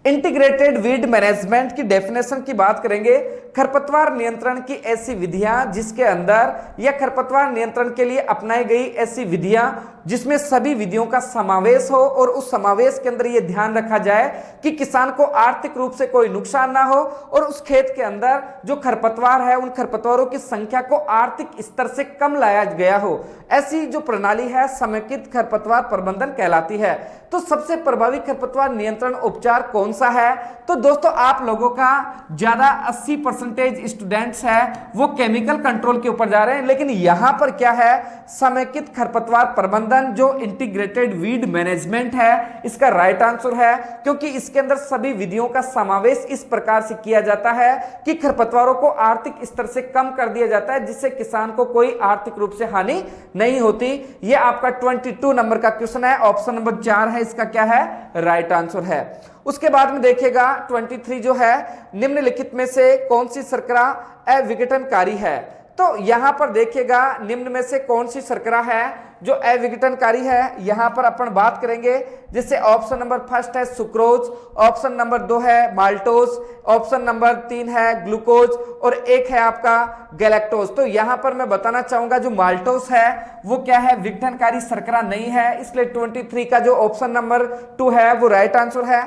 Integrated weed management की डेफिनेशन की बात करेंगे, खरपतवार नियंत्रण की ऐसी विधियां जिसके अंदर या खरपतवार नियंत्रण के लिए अपनाई गई ऐसी विधियां जिसमें सभी विधियों का समावेश हो, और उस समावेश के अंदर यह ध्यान रखा जाए कि किसान को आर्थिक रूप से कोई नुकसान ना हो, और उस खेत के अंदर जो खरपतवार है उन खरपतवारों की संख्या को आर्थिक स्तर से कम लाया गया हो। ऐसी जो प्रणाली है समेकित खरपतवार प्रबंधन कहलाती है। तो सबसे प्रभावी खरपतवार नियंत्रण उपचार कौन सा है, तो दोस्तों आप लोगों का ज्यादा 80% स्टूडेंट्स है वो केमिकल कंट्रोल के ऊपर जा रहे हैं, लेकिन यहां पर क्या है, समेकित खरपतवार प्रबंधन जो इंटीग्रेटेड वीड मैनेजमेंट है, इसका राइट आंसर है, क्योंकि इसके अंदर सभी विधियों का समावेश इस प्रकार से किया जाता है कि खरपतवारों को आर्थिक स्तर से कम कर दिया जाता है, जिससे किसान को कोई आर्थिक रूप से हानि नहीं होती। यह आपका 22 नंबर का क्वेश्चन है, ऑप्शन नंबर 4 है इसका क्या है, राइट आंसर है। उसके बाद में देखिएगा 23 जो है, निम्नलिखित में से कौन सी शर्करा अविघटनकारी है। तो यहां पर देखिएगा निम्न में से कौन सी शर्करा है जो अविघटनकारी है, यहां पर अपन बात करेंगे। जिससे ऑप्शन नंबर फर्स्ट है सुक्रोज, ऑप्शन नंबर 2 है माल्टोज, ऑप्शन नंबर 3 है ग्लूकोज और एक है आपका गैलेक्टोज। तो यहां पर मैं बताना चाहूंगा जो माल्टोज है वो क्या है, विघटनकारी शर्करा नहीं है, इसलिए 23 का जो ऑप्शन नंबर 2 है वो राइट आंसर है।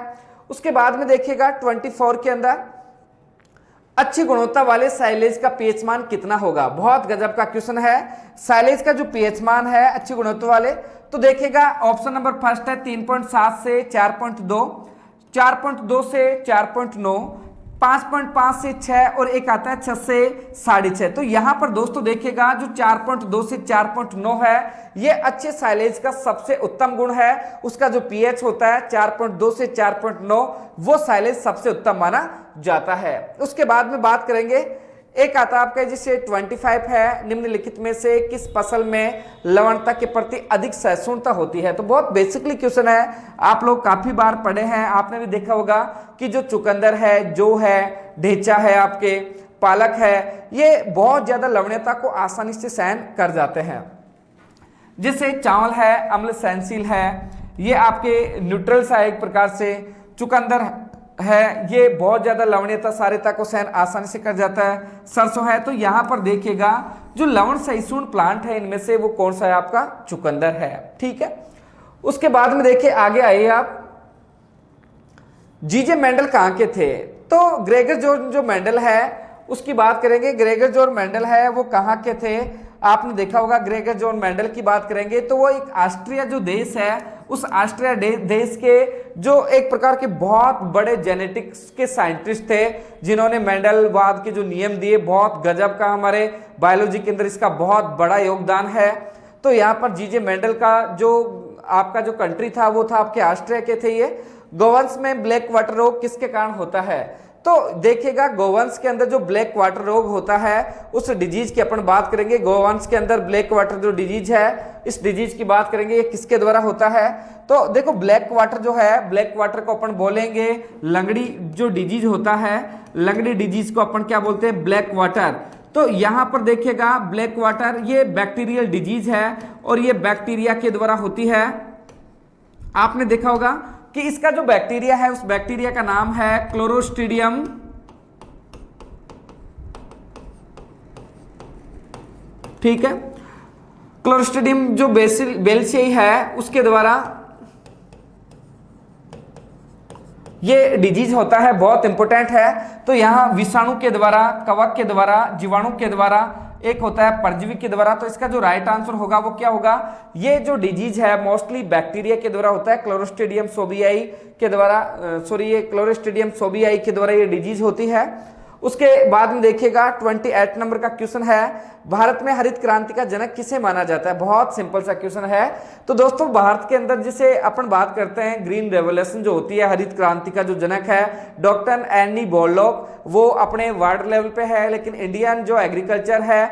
उसके बाद में देखिएगा 24 के अंदर अच्छी गुणवत्ता वाले साइलेज का पीएच मान कितना होगा। बहुत गजब का क्वेश्चन है, साइलेज का जो पीएच मान है अच्छी गुणवत्ता वाले, तो देखिएगा ऑप्शन नंबर फर्स्ट है 3.7 से 4.2, 4.2 से 4.9, 5.5 से 6 और एक आता है 6 से 6.5। तो यहां पर दोस्तों देखिएगा जो 4.2 से 4.9 है ये अच्छे साइलेज का सबसे उत्तम गुण है, उसका जो पीएच होता है 4.2 से 4.9 वो साइलेज सबसे उत्तम माना जाता है। उसके बाद में बात करेंगे, एक आता आपका जिसे 25 है, निम्नलिखित में से किस फसल में लवणता के प्रति अधिक सहिष्णुता होती है। तो बहुत बेसिकली क्वेश्चन है, आप लोग काफी बार पढ़े हैं, आपने भी देखा होगा कि जो चुकंदर है, जो है, ढेंचा है, आपके पालक है, ये बहुत ज्यादा लवणता को आसानी से सहन कर जाते हैं। जैसे चावल है अम्ल सहनशील है, ये आपके न्यूट्रल सा एक प्रकार से, चुकंदर है ये बहुत ज्यादा लवणीयता सारिता को सहन आसानी से कर जाता है, सरसों है। तो यहां पर देखिएगा जो लवण सहिष्णु प्लांट है इनमें से वो कौन सा है, आपका चुकंदर है। ठीक है, उसके बाद में देखिए आगे आइए आप, जीजे मेंडल कहां के थे। तो ग्रेगर जो मेंडल है उसकी बात करेंगे। ग्रेगर जॉन मेंडल है वो कहां के थे, आपने देखा होगा ग्रेगर जॉन मेंडल की बात करेंगे तो वो एक ऑस्ट्रिया जो देश है उस ऑस्ट्रिया देश के जो एक प्रकार के बहुत बड़े जेनेटिक्स के साइंटिस्ट थे जिन्होंने मेंडलवाद के जो नियम दिए, बहुत गजब का हमारे बायोलॉजी के अंदर इसका बहुत बड़ा योगदान है। तो यहाँ पर जीजे मेंडल का जो आपका जो कंट्री था वो था आपके ऑस्ट्रिया के थे। ये गोवंश में ब्लैक वाटर रोग किसके कारण होता है, तो देखिएगा गोवंश के अंदर जो ब्लैक वाटर रोग होता है उस डिजीज की अपन बात करेंगे। गोवंश के अंदर ब्लैक वाटर जो डिजीज है इस डिजीज की बात करेंगे, ये किसके द्वारा होता है। तो देखो ब्लैक वाटर जो है, ब्लैक वाटर को अपन बोलेंगे लंगड़ी जो डिजीज होता है, लंगड़ी डिजीज को अपन क्या बोलते हैं, ब्लैक वाटर। तो यहां पर देखिएगा ब्लैक वाटर ये बैक्टीरियल डिजीज है और ये बैक्टीरिया के द्वारा होती है। आपने देखा होगा कि इसका जो बैक्टीरिया है उस बैक्टीरिया का नाम है क्लोरोस्ट्रीडियम। ठीक है, क्लोरोस्ट्रीडियम जो बेल्सियाई है उसके द्वारा ये डिजीज होता है, बहुत इंपॉर्टेंट है। तो यहां विषाणु के द्वारा, कवक के द्वारा, जीवाणु के द्वारा, एक होता है परजीवी के द्वारा। तो इसका जो राइट आंसर होगा वो क्या होगा, ये जो डिजीज है मोस्टली बैक्टीरिया के द्वारा होता है, क्लोरोस्ट्रीडियम सोबियाई के द्वारा, ये क्लोरोस्ट्रीडियम सोबियाई के द्वारा ये डिजीज होती है। उसके बाद में देखिएगा 28 नंबर का क्वेश्चन है, भारत में हरित क्रांति का जनक किसे माना जाता है। बहुत सिंपल सा क्वेश्चन है। तो दोस्तों भारत के अंदर जिसे अपन बात करते हैं ग्रीन रेवोल्यूशन जो होती है, हरित क्रांति का जो जनक है डॉक्टर एनी बोरलॉग, वो अपने वर्ल्ड लेवल पे है, लेकिन इंडियन जो एग्रीकल्चर है,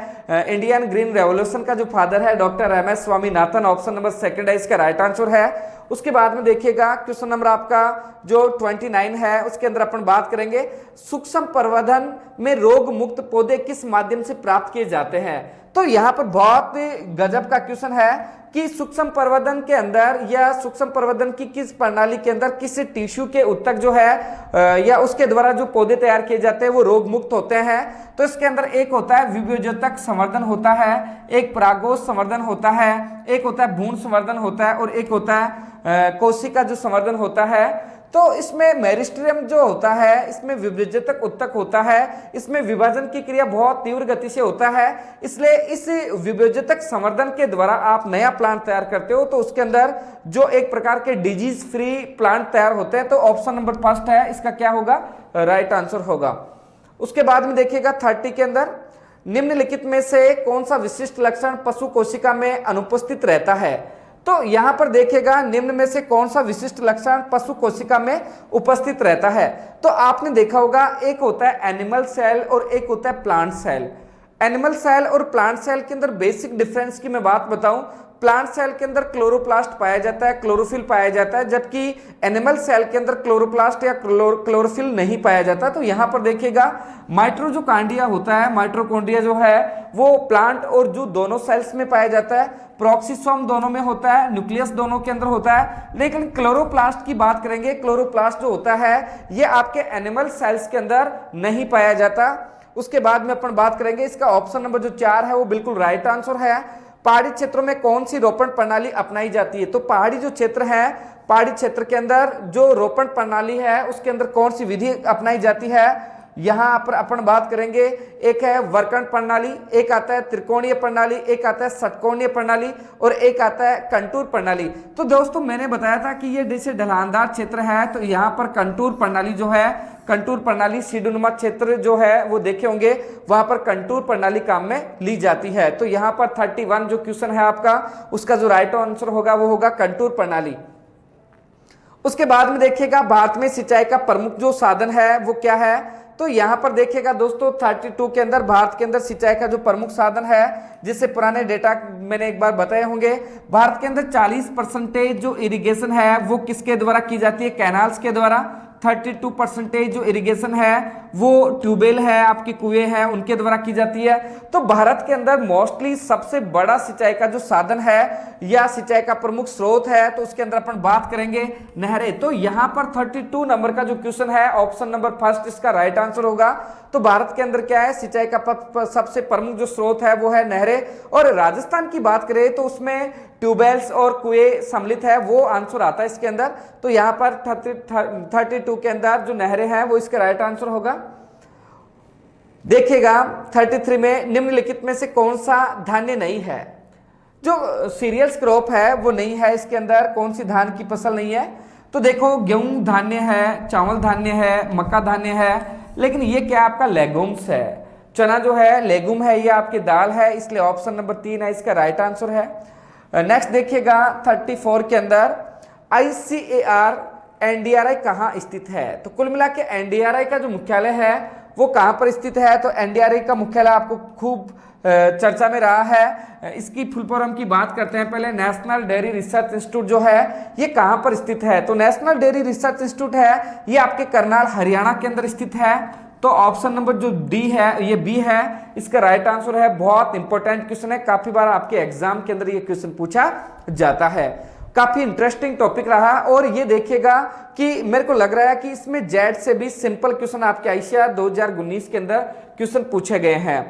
इंडियन ग्रीन रेवोल्यूशन का जो फादर है doctor MS Swaminathan, option number 2 है इसका राइट आंसर है। उसके बाद में देखिएगा क्वेश्चन नंबर आपका जो 29 है उसके अंदर अपन बात करेंगे सूक्ष्म प्रवर्धन में रोग मुक्त पौधे किस माध्यम से प्राप्त किए जाते हैं। तो यहाँ पर बहुत गजब का क्वेश्चन है कि सूक्ष्म प्रवर्धन के अंदर या सूक्ष्म प्रवर्धन की किस प्रणाली के अंदर किस टिश्यू के उत्तक जो है या उसके द्वारा जो पौधे तैयार किए जाते हैं वो रोग मुक्त होते हैं। तो इसके अंदर एक होता है विभेदक संवर्धन होता है, एक परागोष संवर्धन होता है, एक होता है भ्रूण संवर्धन होता है और एक होता है कोशिका जो संवर्धन होता है। तो इसमें मेरिस्टेम जो होता है इसमें विभेदक उत्तक होता है, इसमें विभाजन की क्रिया बहुत तीव्र गति से होता है, इसलिए इस विभेदक संवर्धन के द्वारा आप नया प्लांट तैयार करते हो तो उसके अंदर जो एक प्रकार के डिजीज फ्री प्लांट तैयार होते हैं। तो ऑप्शन नंबर 1 है इसका क्या होगा, राइट आंसर होगा। उसके बाद में देखिएगा 30 के अंदर निम्नलिखित में से कौन सा विशिष्ट लक्षण पशु कोशिका में अनुपस्थित रहता है। तो यहां पर देखिएगा निम्न में से कौन सा विशिष्ट लक्षण पशु कोशिका में उपस्थित रहता है। तो आपने देखा होगा एक होता है एनिमल सेल और एक होता है प्लांट सेल। एनिमल सेल और प्लांट सेल के अंदर बेसिक डिफरेंस की मैं बात बताऊं, प्लांट सेल के अंदर क्लोरोप्लास्ट पाया जाता है, क्लोरोफिल पाया जाता है, जबकि एनिमल सेल के अंदर क्लोरोप्लास्ट या क्लोरोफिल नहीं पाया जाता। तो यहाँ पर देखिएगा माइटोकॉन्ड्रिया होता है, माइटोकॉन्ड्रिया जो है वो प्लांट और जू दोनों सेल्स में पाया जाता है, प्रोक्सिसोम दोनों में होता है, न्यूक्लियस दोनों के अंदर होता है। लेकिन क्लोरोप्लास्ट की बात करेंगे, क्लोरोप्लास्ट जो होता है ये आपके एनिमल सेल्स के अंदर नहीं पाया जाता। उसके बाद में अपन बात करेंगे, इसका ऑप्शन नंबर जो 4 है वो बिल्कुल राइट आंसर है। पहाड़ी क्षेत्रों में कौन सी रोपण प्रणाली अपनाई जाती है? तो पहाड़ी जो क्षेत्र है, पहाड़ी क्षेत्र के अंदर जो रोपण प्रणाली है उसके अंदर कौन सी विधि अपनाई जाती है? यहां पर अपन बात करेंगे, एक है वर्कण प्रणाली, एक आता है त्रिकोणीय प्रणाली, एक आता है षटकोणीय प्रणाली और एक आता है कंटूर प्रणाली। तो दोस्तों मैंने बताया था कि ये जैसे ढलानदार क्षेत्र है तो यहाँ पर कंटूर प्रणाली जो है, कंटूर प्रणाली सीढ़ीनुमा क्षेत्र जो है वो देखे होंगे, वहां पर कंटूर प्रणाली काम में ली जाती है। तो यहाँ पर 31 जो क्वेश्चन है आपका, उसका जो राइट आंसर होगा वो होगा कंटूर प्रणाली। उसके बाद में देखिएगा भारत में सिंचाई का प्रमुख जो साधन है वो क्या है? तो यहां पर देखिएगा दोस्तों 32 के अंदर भारत के अंदर सिंचाई का जो प्रमुख साधन है, जिससे पुराने डेटा मैंने एक बार बताए होंगे, भारत के अंदर 40% जो इरिगेशन है वो किसके द्वारा की जाती है? कैनाल्स के द्वारा। 32% जो इरिगेशन है वो ट्यूबवेल है, आपके कुएं हैं, उनके द्वारा की जाती है। तो भारत के अंदर मोस्टली सबसे बड़ा सिंचाई का जो साधन है या सिंचाई का प्रमुख स्रोत है तो उसके अंदर अपन बात करेंगे नहरें। तो यहां पर 32 नंबर का जो क्वेश्चन है ऑप्शन नंबर फर्स्ट इसका राइट आंसर होगा। तो भारत के अंदर क्या है, सिंचाई का सबसे प्रमुख जो स्रोत है वो है नहरें। और राजस्थान की बात करें तो उसमें ट्यूबवेल्स और कुएं सम्मिलित है, वो आंसर आता है इसके अंदर। तो यहां पर 32 के अंदर जो नहरें हैं वो इसका राइट आंसर होगा। देखिएगा 33 में निम्नलिखित में से कौन सा धान्य नहीं है? जो सीरियल्स क्रॉप है वो नहीं है, इसके अंदर कौन सी धान की फसल नहीं है? तो देखो गेहूं धान्य है, चावल धान्य है, मक्का धान्य है, लेकिन ये क्या आपका लेगुम्स है। चना जो है लेगुम है, ये आपकी दाल है, इसलिए ऑप्शन नंबर 3 है इसका राइट आंसर है। नेक्स्ट देखिएगा 34 के अंदर ICAR NDRI कहाँ स्थित है? तो कुल मिला के NDRI का जो मुख्यालय है वो कहाँ पर स्थित है? तो NDRI का मुख्यालय आपको खूब चर्चा में रहा है। इसकी फुल फॉर्म की बात करते हैं पहले। नेशनल डेयरी रिसर्च इंस्टीट्यूट जो है ये कहाँ पर स्थित है? तो नेशनल डेयरी रिसर्च इंस्टीट्यूट है ये आपके करनाल हरियाणा के अंदर स्थित है। तो ऑप्शन नंबर जो डी है ये बी है, इसका राइट आंसर है। बहुत इंपॉर्टेंट क्वेश्चन है, काफी बार आपके एग्जाम के अंदर ये क्वेश्चन पूछा जाता है। काफी इंटरेस्टिंग टॉपिक रहा। और ये देखिएगा कि मेरे को लग रहा है कि इसमें जेड से भी सिंपल क्वेश्चन आपके आईसीआर 2019 के अंदर क्वेश्चन पूछे गए हैं।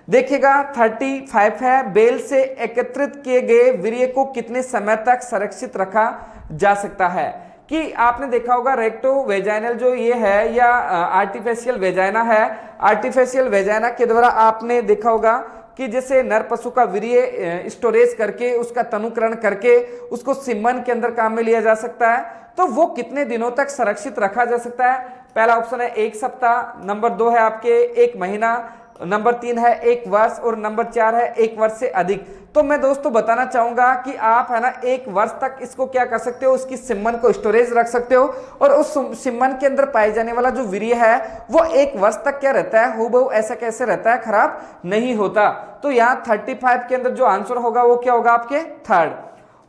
देखिएगा 35 है, बेल से एकत्रित किए गए वीर्य को कितने समय तक संरक्षित रखा जा सकता है? कि आपने देखा होगा रेक्टो वेजाइनल जो ये है या आर्टिफिशियल वेजाइना है, आर्टिफिशियल वेजाइना के द्वारा आपने देखा होगा कि जैसे नर पशु का वीर्य स्टोरेज करके उसका तनुकरण करके उसको सीमन के अंदर काम में लिया जा सकता है। तो वो कितने दिनों तक संरक्षित रखा जा सकता है? पहला ऑप्शन है 1 सप्ताह, नंबर 2 है आपके 1 महीना, नंबर 3 है 1 वर्ष और नंबर 4 है 1 वर्ष से अधिक। तो मैं दोस्तों बताना चाहूंगा कि आप है ना 1 वर्ष तक इसको क्या कर सकते हो, इसकी सिमन को स्टोरेज रख सकते हो और उस सिमन के अंदर पाए जाने वाला जो वीर्य है वो 1 वर्ष तक क्या रहता है, हूबहू ऐसा कैसे रहता है, खराब नहीं होता। तो यहाँ 35 के अंदर जो आंसर होगा वो क्या होगा आपके थर्ड।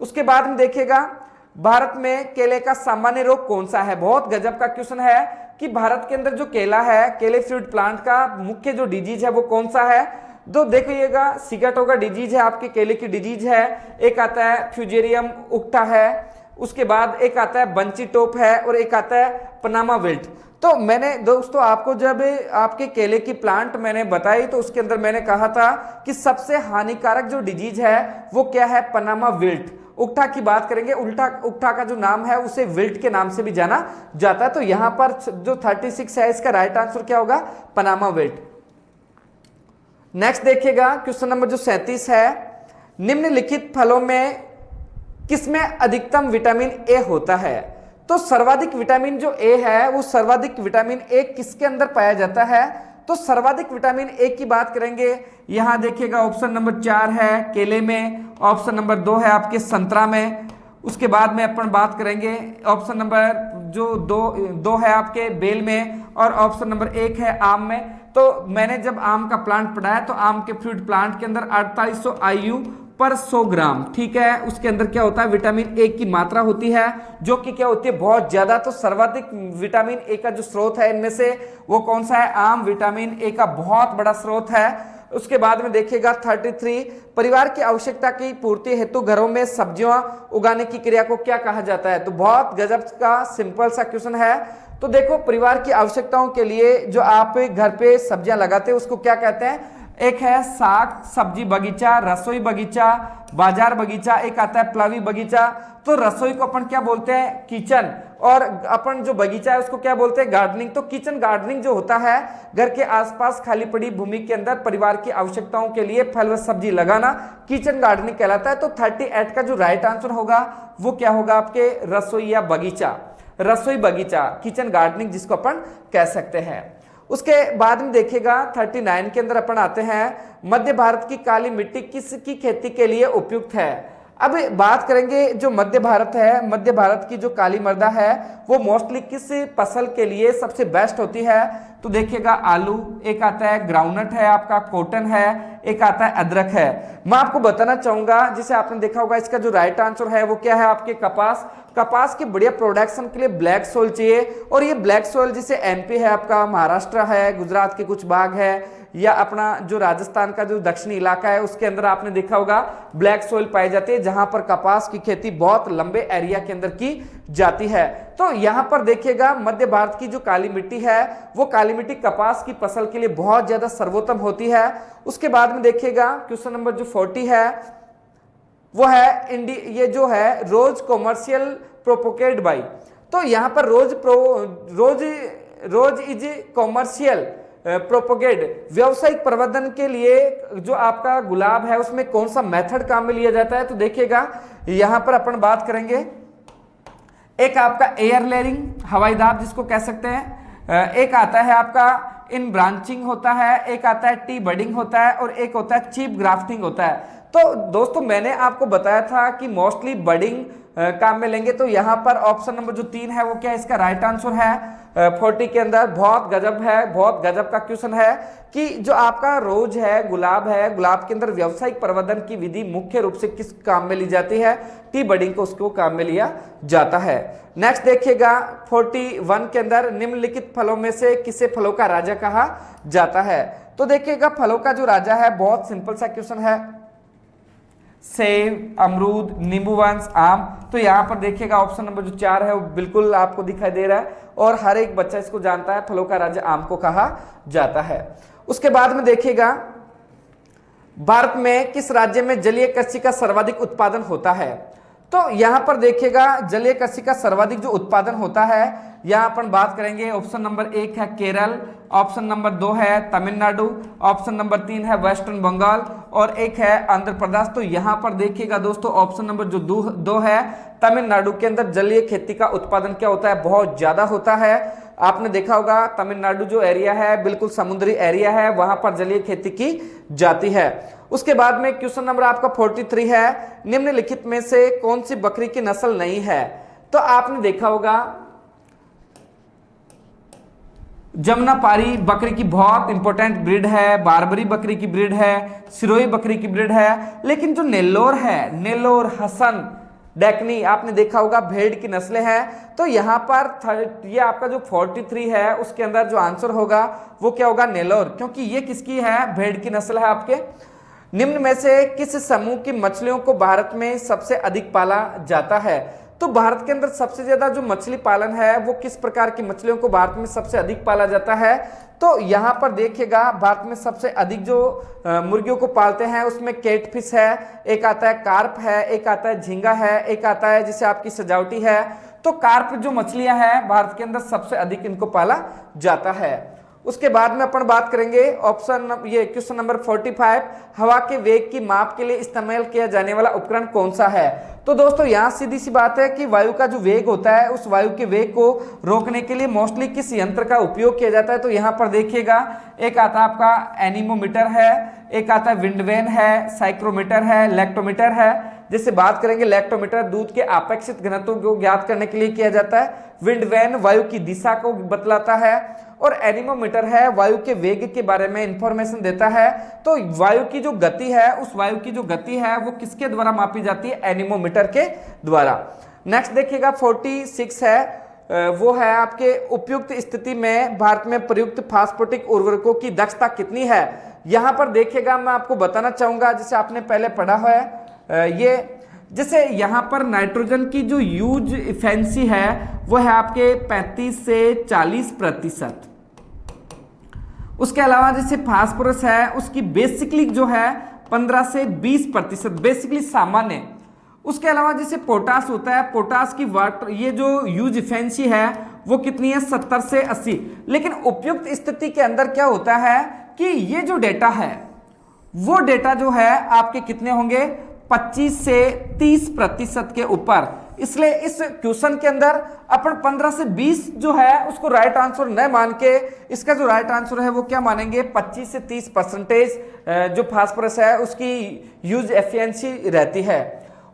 उसके बाद में देखिएगा भारत में केले का सामान्य रोग कौन सा है? बहुत गजब का क्वेश्चन है कि भारत के अंदर जो केला है, केले फ्रूट प्लांट का मुख्य जो डिजीज है वो कौन सा है? तो देखिएगा सिगाटोका डिजीज है, आपके केले की डिजीज है। एक आता है फ्यूजेरियम उक्टा है, उसके बाद एक आता है बंची टोप है और एक आता है पनामा विल्ट। तो मैंने दोस्तों आपको जब आपके केले की प्लांट मैंने बताई तो उसके अंदर मैंने कहा था कि सबसे हानिकारक जो डिजीज है वो क्या है, पनामा विल्ट। उक्टा की बात करेंगे, उक्टा का जो नाम है उसे विल्ट के नाम से भी जाना जाता है। तो यहां पर जो 36 है इसका राइट आंसर क्या होगा, पनामा विल्ट। नेक्स्ट देखिएगा क्वेश्चन नंबर जो 37 है, निम्नलिखित फलों में किसमें अधिकतम विटामिन ए होता है? तो सर्वाधिक विटामिन जो ए है वो सर्वाधिक विटामिन ए किसके अंदर पाया जाता है? तो सर्वाधिक विटामिन ए की बात करेंगे, यहां देखिएगा ऑप्शन नंबर 4 है केले में, ऑप्शन नंबर 2 है आपके संतरा में, उसके बाद में अपन बात करेंगे ऑप्शन नंबर जो दो है आपके बेल में और ऑप्शन नंबर 1 है आम में। तो मैंने जब आम का प्लांट पढ़ाया तो आम के फ्रूट प्लांट के अंदर 4800 IU पर 100 ग्राम, ठीक है। उसके अंदर क्या होता है, विटामिन ए की मात्रा होती है, जो कि क्या होती है बहुत ज्यादा। तो सर्वाधिक विटामिन ए का जो स्रोत है इनमें से वो कौन सा है, आम विटामिन ए का बहुत बड़ा स्रोत है। उसके बाद में देखिएगा 33, परिवार की आवश्यकता की पूर्ति हेतु घरों में सब्जियां उगाने की क्रिया को क्या कहा जाता है। तो बहुत गजब का सिंपल सा क्वेश्चन है। तो देखो, परिवार की आवश्यकताओं के लिए जो आप घर पे सब्जियां लगाते हैं उसको क्या कहते हैं, एक है साग सब्जी बगीचा, रसोई बगीचा, बाजार बगीचा, एक आता है प्लावी बगीचा। तो रसोई को अपन क्या बोलते हैं, किचन, और अपन जो बगीचा है उसको क्या बोलते हैं, गार्डनिंग। तो किचन गार्डनिंग जो होता है, घर के आसपास खाली पड़ी भूमि के अंदर परिवार की आवश्यकताओं के लिए फल व सब्जी लगाना किचन गार्डनिंग कहलाता है। तो 38 का जो राइट आंसर होगा वो क्या होगा, आपके रसोई या बगीचा, रसोई बगीचा, किचन गार्डनिंग जिसको अपन कह सकते हैं। उसके बाद में देखिएगा 39 के अंदर अपन आते हैं, मध्य भारत की काली मिट्टी किसकी खेती के लिए उपयुक्त है। अब बात करेंगे जो मध्य भारत है, मध्य भारत की जो काली मृदा है वो मोस्टली किस फसल के लिए सबसे बेस्ट होती है। तो देखिएगा आलू, एक आता है ग्राउंडनट है आपका, कॉटन है, एक आता है अदरक है। मैं आपको बताना चाहूंगा, जिसे आपने देखा होगा, इसका जो राइट आंसर है वो क्या है, आपके कपास। कपास की बढ़िया प्रोडक्शन के लिए ब्लैक सोइल चाहिए, और ये ब्लैक सोइल जिसे एमपी है आपका, महाराष्ट्र है, गुजरात के कुछ भाग है, या अपना जो राजस्थान का जो दक्षिणी इलाका है उसके अंदर आपने देखा होगा ब्लैक सोइल पाई जाती है, जहां पर कपास की खेती बहुत लंबे एरिया के अंदर की जाती है। तो यहां पर देखिएगा मध्य भारत की जो काली मिट्टी है वो काली मिट्टी कपास की फसल के लिए बहुत ज्यादा सर्वोत्तम होती है। उसके बाद में देखिएगा क्वेश्चन नंबर जो 40 है वो है ये जो है रोज कॉमर्शियल प्रोपोगेट बाई। तो यहां पर रोज इज कॉमर्शियल प्रोपोगेट, व्यवसायिक प्रवर्धन के लिए जो आपका गुलाब है उसमें कौन सा मेथड काम में लिया जाता है। तो देखिएगा यहां पर अपन बात करेंगे, एक आपका एयर लेयरिंग, हवाई दाब जिसको कह सकते हैं, एक आता है आपका इन ब्रांचिंग होता है, एक आता है टी बडिंग होता है, और एक होता है चीप ग्राफ्टिंग होता है। तो दोस्तों मैंने आपको बताया था कि मोस्टली बडिंग काम में लेंगे। तो यहाँ पर ऑप्शन नंबर जो 3 है वो क्या इसका राइट आंसर है 40 के अंदर। बहुत गजब है, बहुत गजब का क्वेश्चन है कि जो आपका रोज है, गुलाब है, गुलाब के अंदर व्यावसायिक प्रवर्धन की विधि मुख्य रूप से किस काम में ली जाती है, टी बडिंग को उसको काम में लिया जाता है। नेक्स्ट देखिएगा 41 के अंदर, निम्नलिखित फलों में से किसे फलों का राजा कहा जाता है। तो देखिएगा फलों का जो राजा है बहुत सिंपल सा क्वेश्चन है, सेब, अमरूद, नींबूवंश, आम। तो यहां पर देखिएगा ऑप्शन नंबर जो 4 है वो बिल्कुल आपको दिखाई दे रहा है, और हर एक बच्चा इसको जानता है, फलों का राजा आम को कहा जाता है। उसके बाद में देखिएगा भारत में किस राज्य में जलीय कृषि का सर्वाधिक उत्पादन होता है। तो यहां पर देखिएगा जलीय कृषि का सर्वाधिक जो उत्पादन होता है, यहां अपन बात करेंगे ऑप्शन नंबर 1 है केरल, ऑप्शन नंबर 2 है तमिलनाडु, ऑप्शन नंबर 3 है वेस्टर्न बंगाल, और एक है आंध्र प्रदेश। तो यहां पर देखिएगा दोस्तों ऑप्शन नंबर जो 2 है तमिलनाडु के अंदर जलीय खेती का उत्पादन क्या होता है, बहुत ज्यादा होता है। आपने देखा होगा तमिलनाडु जो एरिया है बिल्कुल समुद्री एरिया है, वहां पर जलीय खेती की जाती है। उसके बाद में क्वेश्चन नंबर आपका 43 है, निम्नलिखित में से कौन सी बकरी की नस्ल नहीं है। तो आपने देखा होगा जमुनापारी बकरी की बहुत इंपॉर्टेंट ब्रीड है, बारबरी बकरी की ब्रीड है, सिरोही बकरी की ब्रीड है, लेकिन जो नेल्लोर है, नेल्लोर, हसन, डेकनी, आपने देखा होगा भेड़ की नस्लें हैं। तो यहां पर ये आपका जो 43 है उसके अंदर जो आंसर होगा वो क्या होगा, नेल्लोर, क्योंकि ये किसकी है, भेड़ की नस्ल है आपके। निम्न में से किस समूह की मछलियों को भारत में सबसे अधिक पाला जाता है। तो भारत के अंदर सबसे ज्यादा जो मछली पालन है वो किस प्रकार की मछलियों को भारत में सबसे अधिक पाला जाता है। तो यहां पर देखिएगा भारत में सबसे अधिक जो मुर्गियों को पालते हैं उसमें कैटफिश है, एक आता है कार्प है, एक आता है झींगा है, एक आता है जिसे आपकी सजावटी है। तो कार्प जो मछलियां हैं भारत के अंदर सबसे अधिक इनको पाला जाता है। उसके बाद में अपन बात करेंगे ये क्वेश्चन नंबर 45, हवा के वेग की माप के लिए इस्तेमाल किया जाने वाला उपकरण कौन सा है। तो दोस्तों यहाँ सीधी सी बात है कि वायु का जो वेग होता है उस वायु के वेग को रोकने के लिए मोस्टली किस यंत्र का उपयोग किया जाता है। तो यहाँ पर देखिएगा एक आता है आपका एनीमोमीटर है, एक आता है विंडवेन है, साइक्रोमीटर है, लैक्टोमीटर है। जैसे बात करेंगे लैक्टोमीटर दूध के अपेक्षित घनत्व को ज्ञात करने के लिए किया जाता है। विंड वैन वायु की दिशा को बतलाता है। और एनीमोमीटर है वायु के वेग के बारे में इंफॉर्मेशन देता है। तो वायु की जो गति है, उस वायु की जो गति है वो किसके द्वारा मापी जाती है? एनीमोमीटर के द्वारा। नेक्स्ट देखिएगा 46 है, वो है आपके उपयुक्त स्थिति में भारत में प्रयुक्त फास्फोटिक उर्वरकों की दक्षता कितनी है। यहां पर देखिएगा मैं आपको बताना चाहूंगा, जैसे आपने पहले पढ़ा है ये, जैसे यहां पर नाइट्रोजन की जो यूज इफेंसी है वो है आपके 35 से 40%। उसके अलावा जैसे फास्फोरस है उसकी बेसिकली जो है 15 से 20%, बेसिकली सामान्य। उसके अलावा जैसे पोटास होता है, पोटास की वाटर ये जो यूज इफेंसी है वो कितनी है? 70 से 80। लेकिन उपयुक्त स्थिति के अंदर क्या होता है कि ये जो डेटा है वो डेटा जो है आपके कितने होंगे? 25 से 30% के ऊपर। इसलिए इस क्वेश्चन के अंदर अपन 15 से 20 जो है उसको राइट आंसर न मान के इसका जो राइट आंसर है वो क्या मानेंगे? 25 से 30% जो फास्फोरस है उसकी यूज एफिशिएंसी रहती है।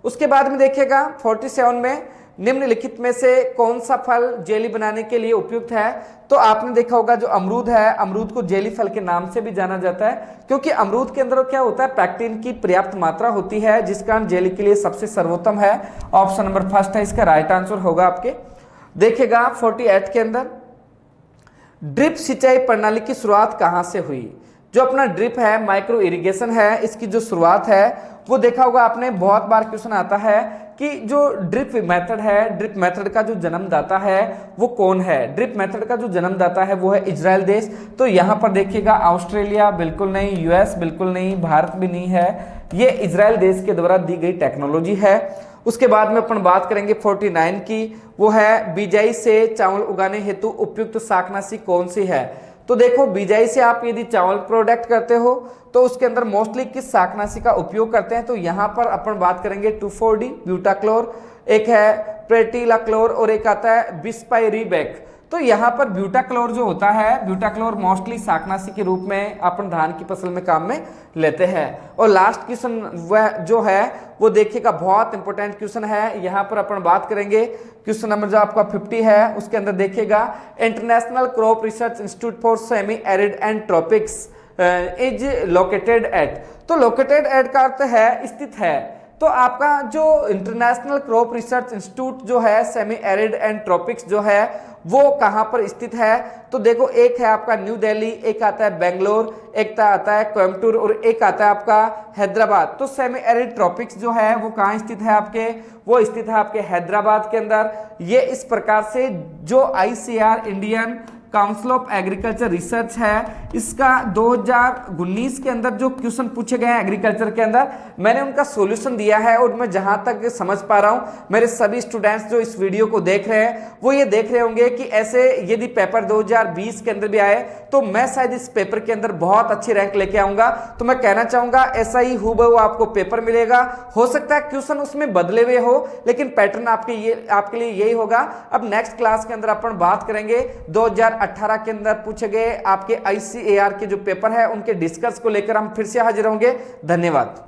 उसके बाद में देखिएगा 47 में निम्नलिखित में से कौन सा फल जेली बनाने के लिए उपयुक्त है। तो आपने देखा होगा जो अमरूद है, अमरूद को जेली फल के नाम से भी जाना जाता है, क्योंकि अमरूद के अंदर क्या होता है? पैक्टिन की पर्याप्त मात्रा होती है, जिस कारण जेली के लिए सबसे सर्वोत्तम है। ऑप्शन नंबर फर्स्ट है इसका राइट आंसर होगा आपके। देखिएगा 48 के अंदर ड्रिप सिंचाई प्रणाली की शुरुआत कहां से हुई? जो अपना ड्रिप है, माइक्रो इरिगेशन है, इसकी जो शुरुआत है वो देखा होगा आपने, बहुत बार क्वेश्चन आता है कि जो ड्रिप मेथड है, ड्रिप मेथड का जो जन्मदाता है वो कौन है? ड्रिप मेथड का जो जन्मदाता है वो है इजराइल देश। तो यहां पर देखिएगा ऑस्ट्रेलिया बिल्कुल नहीं, यूएस बिल्कुल नहीं, भारत भी नहीं है, ये इजराइल देश के द्वारा दी गई टेक्नोलॉजी है। उसके बाद में अपन बात करेंगे 49 की, वो है बिजाई से चावल उगाने हेतु उपयुक्त शाकनाशी कौन सी है। तो देखो बिजाई से आप यदि चावल प्रोडक्ट करते हो तो उसके अंदर मोस्टली किस शाकनाशी का उपयोग करते हैं? तो यहाँ पर अपन बात करेंगे 2,4-D ब्यूटाक्लोर, एक है प्रेटिलाक्लोर और एक आता है बिस्पाइरिबेक। तो यहाँ पर ब्यूटाक्लोर जो होता है, ब्यूटाक्लोर मोस्टली शाकनाशी के रूप में अपन धान की फसल में काम में लेते हैं। और लास्ट क्वेश्चन वह जो है वो देखिएगा बहुत इंपॉर्टेंट क्वेश्चन है। यहाँ पर अपन बात करेंगे क्वेश्चन नंबर जो आपका 50 है, उसके अंदर देखिएगा international crop research institute for semi arid and tropics is located at. तो लोकेटेड एट का अर्थ है स्थित है। तो आपका जो इंटरनेशनल क्रॉप रिसर्च इंस्टीट्यूट जो है सेमी एरिड एंड ट्रॉपिक्स जो है वो कहां पर स्थित है? तो देखो एक है आपका न्यू दिल्ली, एक आता है बेंगलोर, एक आता है कोयम्बटूर और एक आता है आपका हैदराबाद। तो सेमी एरिड ट्रॉपिक्स जो है वो कहां स्थित है आपके? वो स्थित है आपके हैदराबाद के अंदर। ये इस प्रकार से जो ICAR Indian council of agriculture research है, इसका 2019 के अंदर जो क्वेश्चन पूछे गए हैं एग्रीकल्चर के अंदर, मैंने उनका सॉल्यूशन दिया है। और मैं जहां तक समझ पा रहा हूं मेरे सभी स्टूडेंट्स जो इस वीडियो को देख रहे हैं वो ये देख रहे होंगे कि ऐसे यदि पेपर 2020 के अंदर भी आए तो मैं शायद इस पेपर के अंदर बहुत अच्छी रैंक लेके आऊंगा। तो मैं कहना चाहूंगा ऐसा ही हूबहू आपको पेपर मिलेगा। हो सकता है क्वेश्चन उसमें बदले हुए हो, लेकिन पैटर्न आपके लिए यही होगा। अब नेक्स्ट क्लास के अंदर अपन बात करेंगे 2018 के अंदर पूछे गए आपके ICAR के जो पेपर है उनके डिस्कस को लेकर हम फिर से हाजिर होंगे। धन्यवाद।